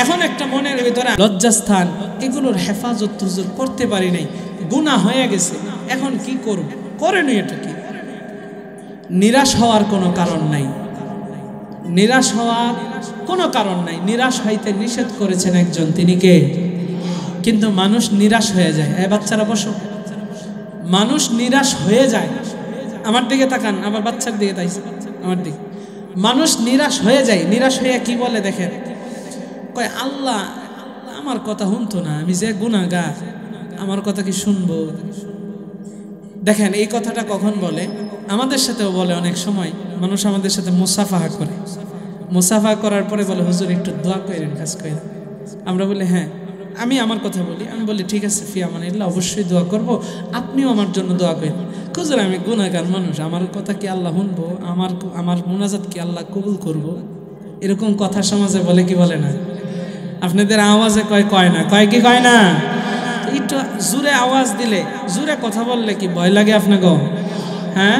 এখন একটা মনের ভিতরে লজ্জাস্থান, এগুলোর হেফাজত তো করতে পারি নাই, গুনাহ হয়ে গেছে, এখন কি করব? করেনি, এটা কি? নিরাশ হওয়ার কোনো কারণ নাই, নিরাশ হওয়ার কোনো কারণ নাই। নিরাশ হইতে নিষেধ করেছেন একজন, তিনি কে? কিন্তু মানুষ নিরাশ হয়ে যায়। বাচ্চারা বসো, মানুষ নিরাশ হয়ে যায়। আমার দিকে তাকান, আমার বাচ্চার দিকে তাইছে, আমার দিকে। মানুষ নিরাশ হয়ে যায়। নিরাশ হয়ে কি বলে দেখেন, কয় আল্লাহ আমার কথা শুনতো না, আমি যে গুনাহগার, আমার কথা কি শুনবো? দেখেন এই কথাটা কখন বলে, আমাদের সাথেও বলে। অনেক সময় মানুষ আমাদের সাথে মুসাফাহা করে, মুসাফা করার পরে বলে হুজুর একটু দোয়া করেন, কাজ করেন। আমরা বলি হ্যাঁ, আমি আমার কথা বলি, আমি বলি ঠিক আছে ফি আমানিল্লাহ, অবশ্যই দোয়া করব, আপনিও আমার জন্য দোয়া করেন। হুজুর আমি গুনাহগার মানুষ, আমার কথা কি আল্লাহ শুনবো? আমার মুনাজাত কি আল্লাহ কবুল করব? এরকম কথা সমাজে বলে কি বলে না? আপনাদের আওয়াজে কয় না, কয় কি কয় না? একটু জোরে আওয়াজ দিলে, জোরে কথা বললে কি ভয় লাগে আপনাকে? হ্যাঁ,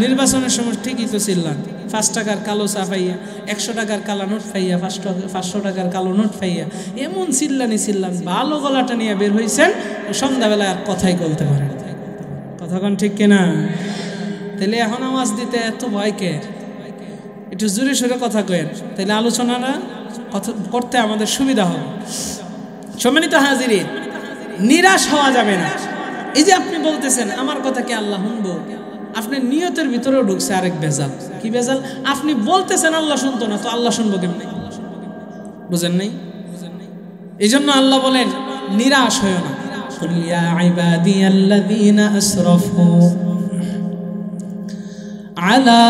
নির্বাচনের সময় ঠিকই তো চিল্লান, 5 টাকার কালো চা পাইয়া, 100 টাকার কালো নোট পাইয়া, 500 টাকার কালো নোট পাইয়া, এমন চিল্লান ভালো গলাটা নিয়ে বের হয়েছেন, সন্ধ্যাবেলায় আর কথাই বলতে পারেন। কথা কোন ঠিক কিনা? তাহলে এখন আওয়াজ দিতে এত ভয় কে? একটু জোরে সোরে কথা কয়েন, তাহলে আলোচনাটা কথা করতে আমাদের সুবিধা হবে। সম্মানিত হাজিরিন, নিরাশ হওয়া যাবে না। এই যে আপনি বলতেছেন আমার কথা কি আল্লাহ শুনবো, আপনার নিয়তের ভিতরেও ঢুকছে আরেক বেজাল। কি বেজাল? আপনি বলতেছেন আল্লাহ শুনতো না, তো আল্লাহ শুনবো কেমনে? বুঝেন নাই? এই জন্য আল্লাহ বলেন নিরাশ হয়ো না। কুল ইয়া ইবাদিয়াল্লাযীনা আসরাফু আলা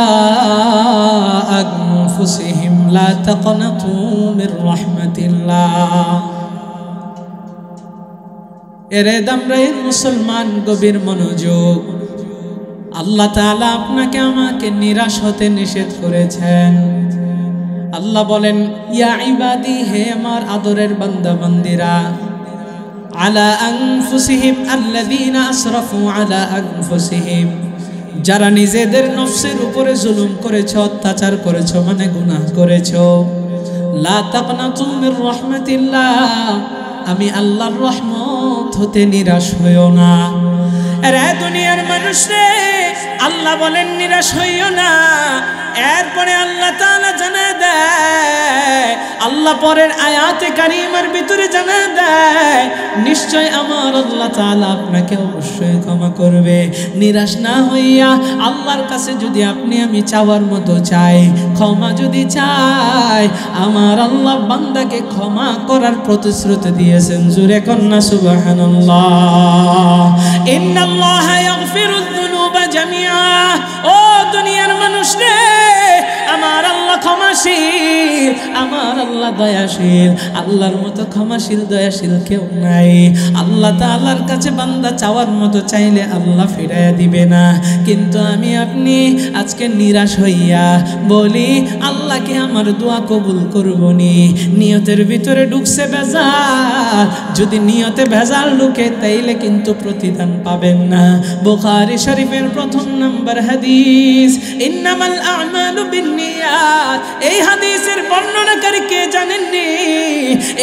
আনফুসিহিম লা তাকনাতু মির রাহমাতিল্লাহ। এরে দামরাই মুসলমান, গভীর মনোযোগ। আল্লাহ তাআলা আপনাকে আমাকে নিরাশ হতে নিষেধ করেছেন। আল্লাহ বলেন ইয়া ইবাদি, হে আমার আদরের বান্দা বান্দিরা, আলা আনফুসিহিম আল্লাযীনা আসরাফু আলা আনফুসিহিম, যারা নিজেদের নফসের উপরে জুলুম করেছো, অত্যাচার করেছো, মানে গুনাহ করেছো, লা তাকনাতু মির রাহমাতিল্লাহ, আমি আল্লাহর রহমত হতে নিরাশ হইও না। আরে দুনিয়ার মানুষ রে, আল্লাহ বলেন নিরাশ হইও না। এরপরে আল্লাহ তাআলা জানায় দেয়, আল্লাহ পরের আয়াতে কারিমার ভিতরে জানায় দেয়, নিশ্চয় আমার আল্লাহ তাআলা আপনাকে অবশ্যই ক্ষমা করবে। নিরাশ না হইয়া আল্লাহর কাছে যদি আপনি আমি চাওয়ার মতো চাই, ক্ষমা যদি চাই, আমার আল্লাহ বান্দাকে ক্ষমা করার প্রতিশ্রুতি দিয়েছেন। জোরে কন্না সুবহানাল্লাহ। ইন্নাল্লাহা ইয়াগফিরুয যুনুবা জামিআ। ও দুনিয়ার মানুষ রে, আমার আল্লাহ ক্ষমাশীল, আমার আল্লাহ দয়াশীল, আল্লাহর মতো ক্ষমাশীল দয়াশীল কেউ নাই। আল্লাহ তাআলার কাছে বান্দা চাওয়ার মতো চাইলে আল্লাহ ফিরাইয়া দিবে না। কিন্তু আমি আপনি আজকে নিরাশ হইয়া বলি আল্লাহকে আমার দোয়া কবুল করবনি, নিয়তের ভিতরে ঢুকছে ভেজাল। যদি নিয়তে ভেজাল ঢুকে তাইলে কিন্তু প্রতিদান পাবেন না। বুখারী শরীফের প্রথম নাম্বার হাদিস, ইন্নামাল আমালু বিন্নিয়াত। এই হাদিসের বর্ণনাকারী কে জানেননি?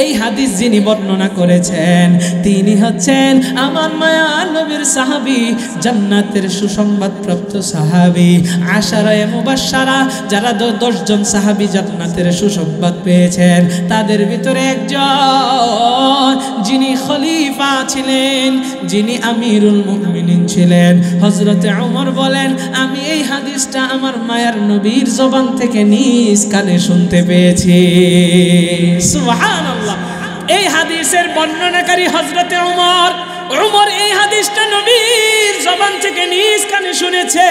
এই হাদিস যিনি বর্ণনা করেছেন তিনি হচ্ছেন আমার মায়ার নবীর সাহাবী, জান্নাতের সুসংবাদ প্রাপ্ত সাহাবী, আশারায়ে মুবাশশারা, যারা 10 জন সাহাবী জান্নাতের সুসংবাদ পেয়েছেন তাদের ভিতরে একজন, যিনি খলিফা ছিলেন, যিনি আমিরুল মুমিনিন ছিলেন, হযরতে ওমর বলেন আমি এই হাদিসটা আমার মায়ার নবীর জবান থেকে নিজ কানে শুনতে পেয়েছি। সুবহানাল্লাহ। এই হাদিসের বর্ণনাকারী হযরতে ওমর এই হাদিসটা নবীর জবান থেকে নিজ কানে শুনেছে।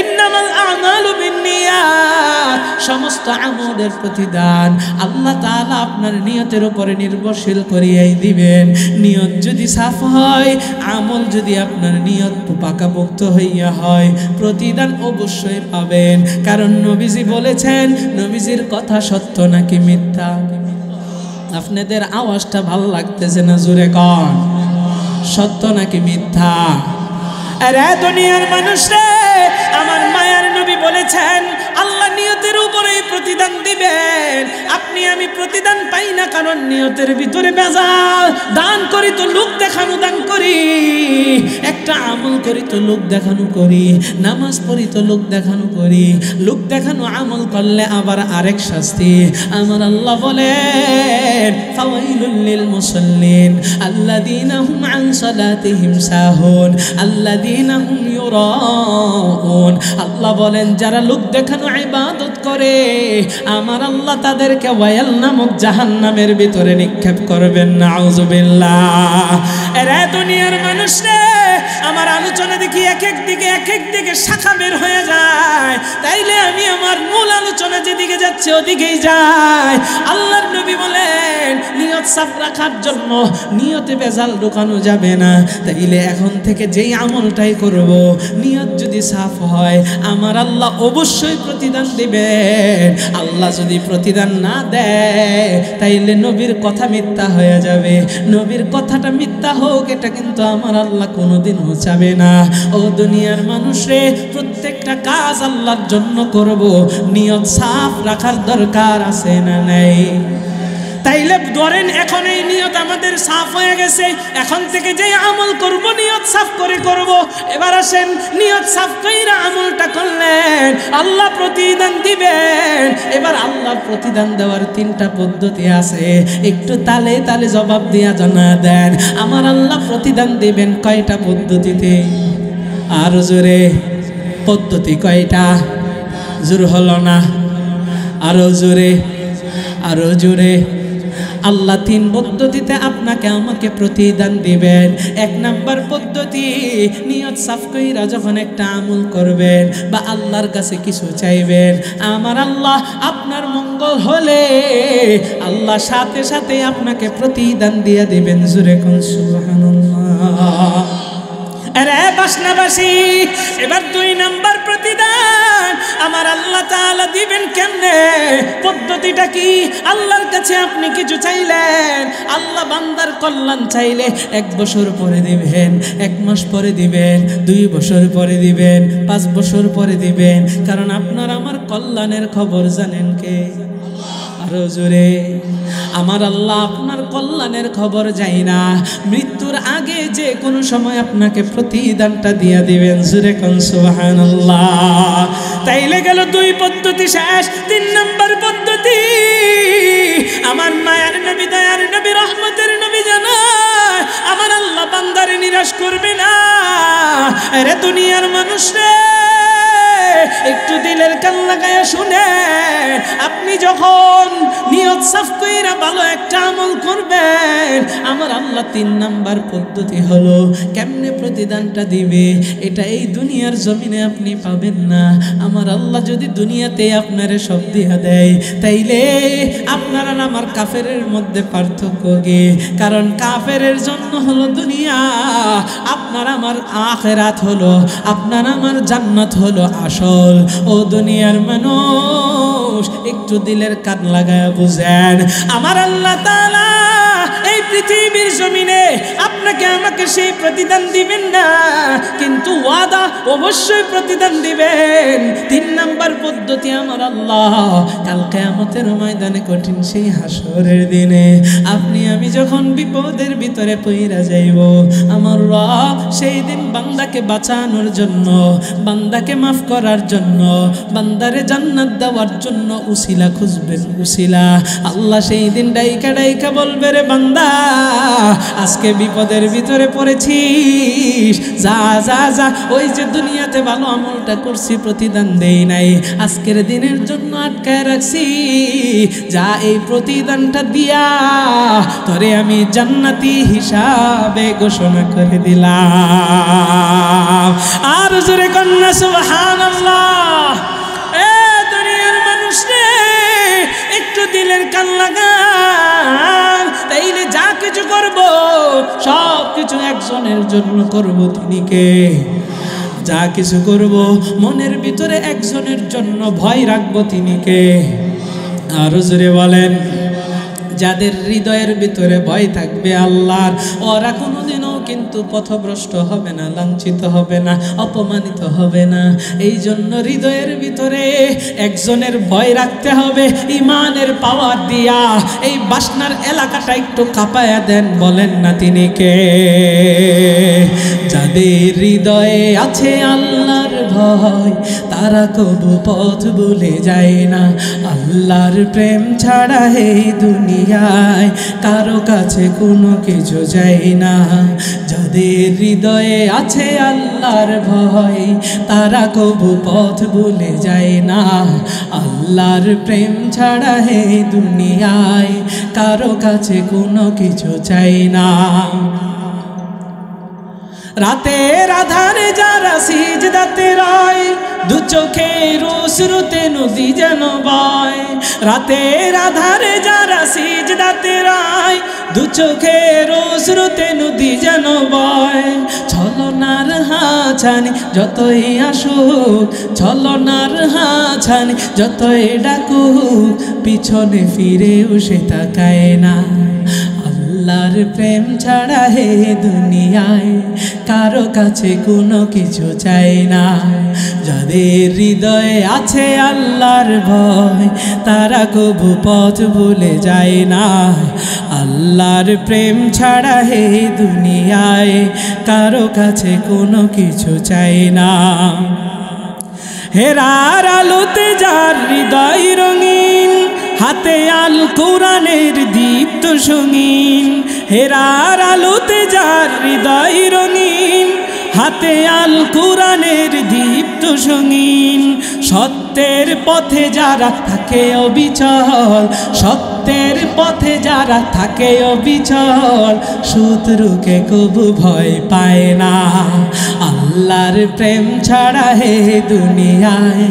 ইন্নামাল আমালু বিন্নিয়াত, সমস্ত আমলের প্রতিদান আল্লাহ তাআলা আপনার নিয়তের উপরে নির্ভরশীল করিয়াই দিবেন। নিয়ত যদি সাফ হয়, আমল যদি আপনার নিয়ত পাকাপোক্ত হইয়া হয়, প্রতিদান অবশ্যই পাবেন। কারণ নবীজি বলেছেন, নবীজির কথা সত্য নাকি মিথ্যা? আপনাদের আওয়াজটা ভালো লাগতেছে না, জোরে কন, সত্য নাকি মিথ্যা? আরে দুনিয়ার মানুষ রে, আমার মায়ার নবী বলেছেন আল্লাহ নিয়তের উপরেই প্রতিদান দিবেন। আপনি আমি প্রতিদান পাই না কারণ নিয়তের ভিতরে ভেজাল। দান করি তো লোক দেখানো দান করি, একটা আমল করি তো লোক দেখানো করি, নামাজ পড়ি তো লোক দেখানো করি। লোক দেখানো আমল করলে আবার আরেক শাস্তি। আমার আল্লাহ বলেন ফাওয়াইলুল লিল মুসাল্লিন আল্লাযীনা হুম আন সালাতিহিম সাহুন আল্লাযীনা হুম ইউরাউন। আল্লাহ বলেন যারা লোক দেখানো ইবাদত করে আমার আল্লাহ তাদেরকে ওয়াইল নামক জাহান্নামের ভিতরে নিক্ষেপ করবেন। নাউযুবিল্লাহ। এরা দুনিয়ার মানুষ রে, আমার আলোচনা দেখি এক এক দিকে শাখা বের হয়ে যায়, তাইলে আমি আমার মূল আলোচনা যেদিকে যাচ্ছে ওদিকেই যাই। আল্লাহর নবী বলেন নিয়ত সাফ রাখার জন্য নিয়তে ভেজাল ঢোকানো যাবে না। তাইলে এখন থেকে যেই আমলটাই করব নিয়ত যদি সাফ হয় আমার আল্লাহ অবশ্যই প্রতিদান দিবেন। আল্লাহ যদি প্রতিদান না দেয় তাইলে নবীর কথা মিথ্যা হয়ে যাবে। নবীর কথাটা মিথ্যা হোক এটা কিন্তু আমার আল্লাহ কোনোদিনও চাবে না। ও দুনিয়ার মানুষে, প্রত্যেকটা কাজ আল্লাহর জন্য করব, নিয়ত সাফ রাখার দরকার আছে না নাই? তাইলে ধরেন এখন এই নিয়ত আমাদের সাফ হয়ে গেছে, এখন থেকে যে আমল করব নিয়ত সাফ করে করব। এবার আসেন নিয়ত সাফ কইরা আমলটা করলেন আল্লাহ প্রতিদান দিবেন। এবার আল্লাহ প্রতিদান দেওয়ার 3টা পদ্ধতি আছে, একটু তালে তালে জবাব দিয়া জানা দেন আমার আল্লাহ প্রতিদান দিবেন কয়টা পদ্ধতিতে? আর জোরে, পদ্ধতি কয়টা? জোর হলো না, আরো জোরে, আরো জোরে। আল্লাহ 3 পদ্ধতিতে আপনাকে আমাকে প্রতিদান দিবেন। 1 নাম্বার পদ্ধতি, নিয়ত সাফ কইরা যখন একটা আমল করবেন বা আল্লাহর কাছে কিছু চাইবেন, আমার আল্লাহ আপনার মঙ্গল হলে আল্লাহ সাথে সাথে আপনাকে প্রতিদান দিয়ে দিবেন। জোরে কোন সুবহানাল্লাহ। আরে বাসনাবাসী, এবার 2 নাম্বার প্রতিদান আমার আল্লাহ তাআলা দিবেন কেমনে? পদ্ধতিটা কি? আল্লাহর কাছে আপনি কিছু চাইলেন, আল্লাহ বান্দার কল্যাণ চাইলে 1 বছর পরে দিবেন, 1 মাস পরে দিবেন, 2 বছর পরে দিবেন, 5 বছর পরে দিবেন। কারণ আপনার আমার কল্যাণের খবর জানেন কে? আরো জোরে, আমার আল্লাহ আপনার কল্যাণের খবর যায় না, মৃত্যুর আগে যে কোনো সময় আপনাকে প্রতিদানটা দিয়ে দিবেন। জোরে কোন সুবহানাল্লাহ। তাইলে গেল 2 পদ্ধতি শেষ। 3 নাম্বার পদ্ধতি, আমার মায়ার নবী, দয়ার নবী, রহমতের নবী জানায় আমার আল্লাহ বান্দারে নিরাশ করবে না। আরে দুনিয়ার মানুষ রে, একটু দিলের কান লাগায়া শুনে, আপনি যখন নিয়ত সাফ কইরা ভালো একটা আমল করবেন, আমার আল্লাহ 3 নাম্বার পদ্ধতি হলো কেমনে প্রতিদানটা দিবে, এটা এই দুনিয়ার জমিনে আপনি পাবেন না। আমার আল্লাহ যদি দুনিয়াতে আপনারে সব দিয়া দেয়, তাইলে আপনার আর আমার কাফেরের মধ্যে পার্থক্য কি? কারণ কাফেরের জন্য হলো দুনিয়া, আপনার আমার আখিরাত হলো, আপনার আমার জান্নাত হলো আসল। ও দুনিয়ার মানুষ, একটু দিলের কান লাগায় বুঝেন, আমার আল্লাহ তাআলা এই পৃথিবীর জমিনে আপনাকে আমাকে সেই প্রতিদান দিবেন না, কিন্তু ওয়াদা অবশ্যই প্রতিদান দিবেন। 3 নাম্বার পদ্ধতি, আমার আল্লাহ কাল কিয়ামতের ময়দানে কঠিন সেই হাসরের দিনে আপনি আমি যখন বিপদের ভিতরে পইরা যাইব, আমার রব সেই দিন বান্দাকে বাঁচানোর জন্য, বান্দাকে মাফ করার জন্য, বান্দারে জান্নাত দেওয়ার জন্য উসিলা খুঁজবেন, উসিলা। আল্লাহ সেই দিন ডাইকা ডাইকা বলবে, রে বান্দা, আজকে বিপদের ভিতরে পড়েছিস, যা যা যা, ওই যে দুনিয়াতে ভালো আমলটা করছি প্রতিদান দেই নাই, আজকের দিনের জন্য আটকায় রাখছি, যা এই প্রতিদানটা দিয়া তোরে আমি জান্নাতি হিসাবে ঘোষণা করে দিলাম। আর জোরে কন্যা সুবহানাল্লাহ। এ দুনিয়ার মানুষ রে, একটু দিলের কান লাগান, তাইলে যা কিছু করব সব কিছু একজনের জন্য করব, তিনি কে? যা কিছু করব মনের ভিতরে একজনের জন্য ভয় রাখবো, তিনি কে? আরো জোরে বলেন। যাদের হৃদয়ের ভিতরে ভয় থাকবে আল্লাহর, ওরা কোনোদিনও কিন্তু পথভ্রষ্ট হবে না, লাঞ্ছিত হবে না, অপমানিত হবে না। এই জন্য হৃদয়ের ভিতরে একজনের ভয় রাখতে হবে, ইমানের পাওয়ার দিয়া এই বাসনার এলাকাটা একটু কাঁপায়া দেন, বলেন না তিনি কে? যাদের হৃদয়ে আছে আল্লাহর ভয়, তারা কবু পথ ভুলে যায় না। আল্লাহর প্রেম ছাড়া এই দুনিয়ায় কারো কাছে কোনো কিছু যায় না। যাদের হৃদয়ে আছে আল্লাহর ভয়, তারা কবু পথ ভুলে যায় না। আল্লাহর প্রেম ছাড়া এই দুনিয়ায় কারো কাছে কোনো কিছু চাই না। রাতের আধারে যারা সিজদাতে রয়, দু চোখের অশ্রুতে নদী যেন বয়। রাতের আধারে যারা সিজদাতে রয়, দু চোখের অশ্রুতে নদী যেন বয়। ছলনার হাছানি যতই আসুক, ছলনার হাছানি যতই ডাকুক, পিছনে ফিরেও সে তাকায় না। আল্লাহর প্রেম ছাড়া হে দুনিয়ায় কারো কাছে কোনো কিছু চাই না। যাদের হৃদয়ে আছে আল্লাহর ভয়, তারা কবু পথ ভুলে যায় না। আল্লাহর প্রেম ছাড়া হে দুনিয়ায় কারো কাছে কোনো কিছু চাই না। হেরার আলোতে যার হৃদয় রঙিন, হাতে আল কোরআনের দীপ্ত সঙ্গীন। হেরার আলোতে যার হৃদয় রঙিন, হাতে আল কোরআনের দীপ্ত সঙ্গীন। সত্যের পথে যারা থাকে অবিচল, সত্যের পথে যারা থাকে অবিচল, শত্রুকে কবু ভয় পায় না। আল্লাহর প্রেম ছাড়া হে দুনিয়ায়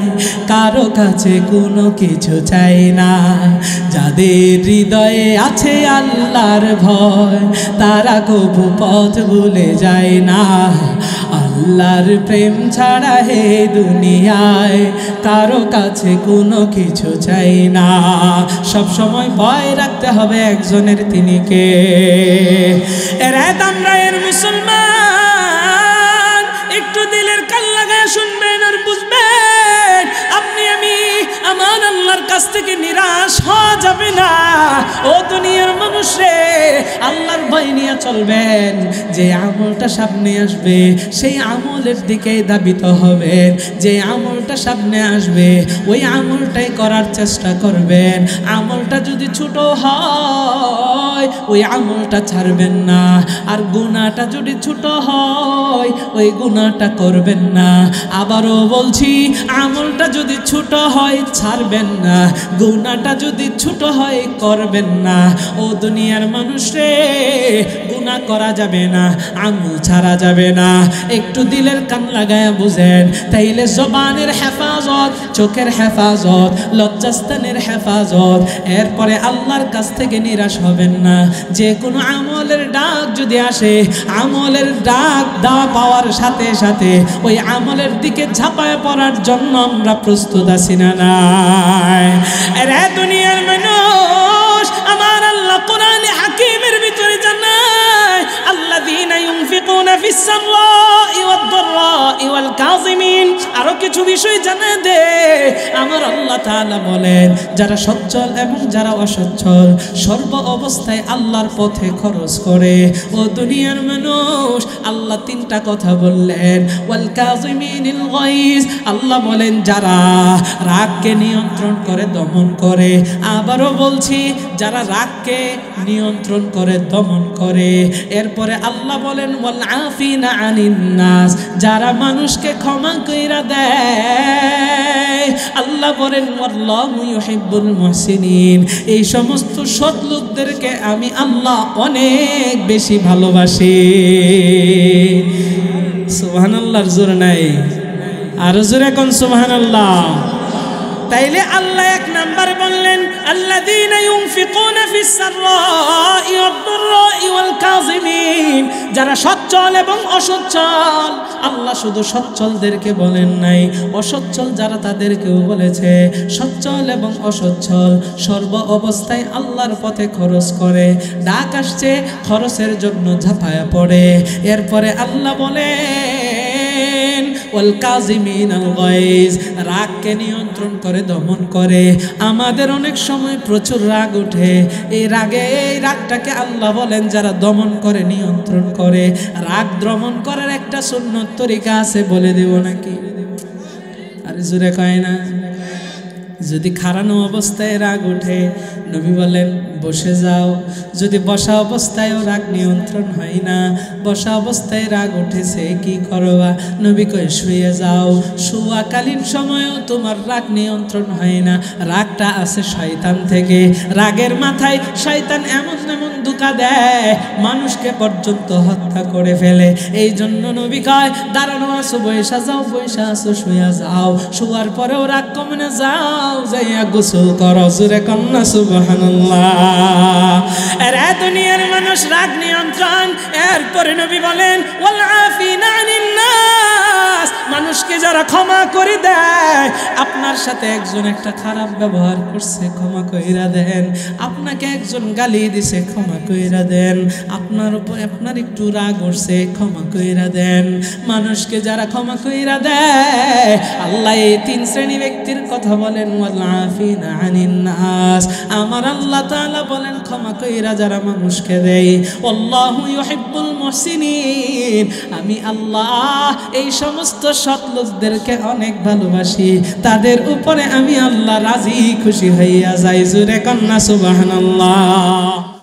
কারো কাছে কোনো কিছু চাই না। যাদের হৃদয়ে আছে আল্লাহর ভয়, তারা কবু পথ ভুলে যায় না। আল্লাহর প্রেম ছাড়া হে দুনিয়ায় কারো কাছে কোনো কিছু চাই না। সব সময় ভয় রাখতে হবে একজনের, তিনি কে? রাত আমরা এর মুসলমান, একটু দিলের কান লাগায় শুনবেন আর বুঝবেন, আপনি আমি আমার আল্লাহর কাছ থেকে নিরাশ হওয়া যাবে না। ও দুনিয়ার মানুষ রে, আল্লাহর ভয় নিয়ে চলবেন, যে আমলটা সামনে আসবে সেই আমলের দিকেই ধাবিত হবেন, যে আমলটা সামনে আসবে ওই আমলটাই করার চেষ্টা করবেন। আমলটা যদি ছোট হয় ওই আমলটা ছাড়বেন না, আর গুনাহটা যদি ছোট হয় ওই গুনাহটা করবেন না। আবারও বলছি, আমলটা যদি ছোট হয় ছাড়বেন না, গুনাহটা যদি ছোট হয় করবেন না। ও দুনিয়ার মানুষ রে, গুনাহ করা যাবে না, আমল ছাড়া যাবে না। একটু দিলের কান লাগায়া বুঝেন, তাইলে জবানের হেফাজত, চোখের হেফাজত, লজ্জাস্থানের হেফাজত, এরপরে আল্লাহর কাছ থেকে নিরাশ হবেন না। যে কোনো আমলের ডাক যদি আসে, আমলের ডাক পাওয়ার সাথে সাথে ওই আমলের দিকে ঝাঁপায় পড়ার জন্য আমরা প্রস্তুত আছি না নাই? আরে দুনিয়ার মানুষ, আমার আল্লাহ কোরআনে হাকিমের ভিতরে জানায়, আল্লাযীনা ইউনফিকুনা ফিস সাররাই ওয়াদ দাররাই ওয়াল কাযিমিন। আরো কিছু বিষয় জানা দে, আমার আল্লাহ তাআলা বলেন, যারা সচ্ছল এবং যারা অসচ্ছল সর্ব অবস্থায় আল্লাহর পথে খরচ করে। ও দুনিয়ার মানুষ, আল্লাহ তিনটা কথা বললেন, ওয়াল কাযিমিনিল গায়জ। আল্লাহ বলেন যারা রাগকে নিয়ন্ত্রণ করে, দমন করে। আবারও বলছি, যারা রাগকে নিয়ন্ত্রণ করে, দমন করে। এরপরে আল্লাহ বলেন ওয়াল আফিনা আনিন নাস, যারা মানুষকে ক্ষমা কইরা দেয়। আল্লাহ বলেন ওয়াল্লাহু ইউহিব্বুল মুহসিনিন, এই সমস্ত সৎ লোকদেরকে আমি আল্লাহ অনেক বেশি ভালোবাসি। সুবহানাল্লাহর জোর নাই, আর জোরে কোন সুবহানাল্লাহ। তাইলে আল্লাহ এক নাম্বার বললেন, আল্লাযীনা ইউনফিকুনা ফিস সাররাই ওয়াদ দাররাই ওয়াল কাযিমিন, যারা সচ্ছল এবং অসচ্ছল। আল্লাহ শুধু সচ্ছলদেরকে বলেন নাই, অসচ্ছল যারা তাদেরকেও বলেছে। সচ্ছল এবং অসচ্ছল সর্ব অবস্থায় আল্লাহর পথে খরচ করে। ডাক আসছে, খরচের জন্য ঝাঁপায়া পড়ে। এরপরে আল্লাহ বলেন ওয়াল কাযিমিনাল গায়জ, রাগকে নিয়ন্ত্রণ করে, দমন করে। আমাদের অনেক সময় প্রচুর রাগ ওঠে, এই রাগটাকে আল্লাহ বলেন যারা দমন করে, নিয়ন্ত্রণ করে। রাগ দমন করার একটা সুন্নত তরিকা আছে, বলে দেব নাকি? আরে জোরে কয় না। যদি খাড়ানো অবস্থায় রাগ ওঠে, নবী বলেন বসে যাও। যদি বসা অবস্থায়ও রাগ নিয়ন্ত্রণ হয় না, বসা অবস্থায় রাগ উঠেছে, কি করবা? নবী কয় শুয়ে যাও। শোয়াকালীন সময়ও তোমার রাগ নিয়ন্ত্রণ হয় না, রাগটা আছে শয়তান থেকে। রাগের মাথায় শয়তান এমন এমন ধোঁকা দেয়, মানুষকে পর্যন্ত হত্যা করে ফেলে। এই জন্য নবী কয় দাঁড়ানো আছো, বৈশা যাও, বৈশা আছো, শুয়ে যাও। শোয়ার পরেও রাগ কমে না, যাও যাইয়া গোসল করো। জোরে কন্যা সুবহানাল্লাহ। এরা দুনিয়ার মানুষ, রাগ নিয়ন্ত্রণ। এরপরে নবী বলেন ওয়াল আফিনা আনিন নাস, মানুষকে যারা ক্ষমা করে দেয়। আপনার সাথে একজন একটা খারাপ ব্যবহার করছে, ক্ষমা কইরা দেন। আপনাকে একজন গালি দিছে, ক্ষমা কইরা দেন। আপনার উপর আপনার একটু রাগ উঠছে, ক্ষমা কইরা দেন। মানুষকে যারা ক্ষমা কইরা দেয়, আল্লাহ এই তিন শ্রেণী ব্যক্তির কথা বলেন ওয়াল আফিনা আনিন নাস। আমার আল্লাহ তাআলা বলেন ক্ষমা কইরা যারা মানুষকে দেয়, আল্লাহু ইউহিব্বুল মুহসিনিন, আমি আল্লাহ এই সমস্ত সৎ লোকদেরকে অনেক ভালোবাসি। তাদের উপরে আমি আল্লাহ রাজি খুশি হইয়া যাই। জোরে কন্যা সুবহানাল্লাহ।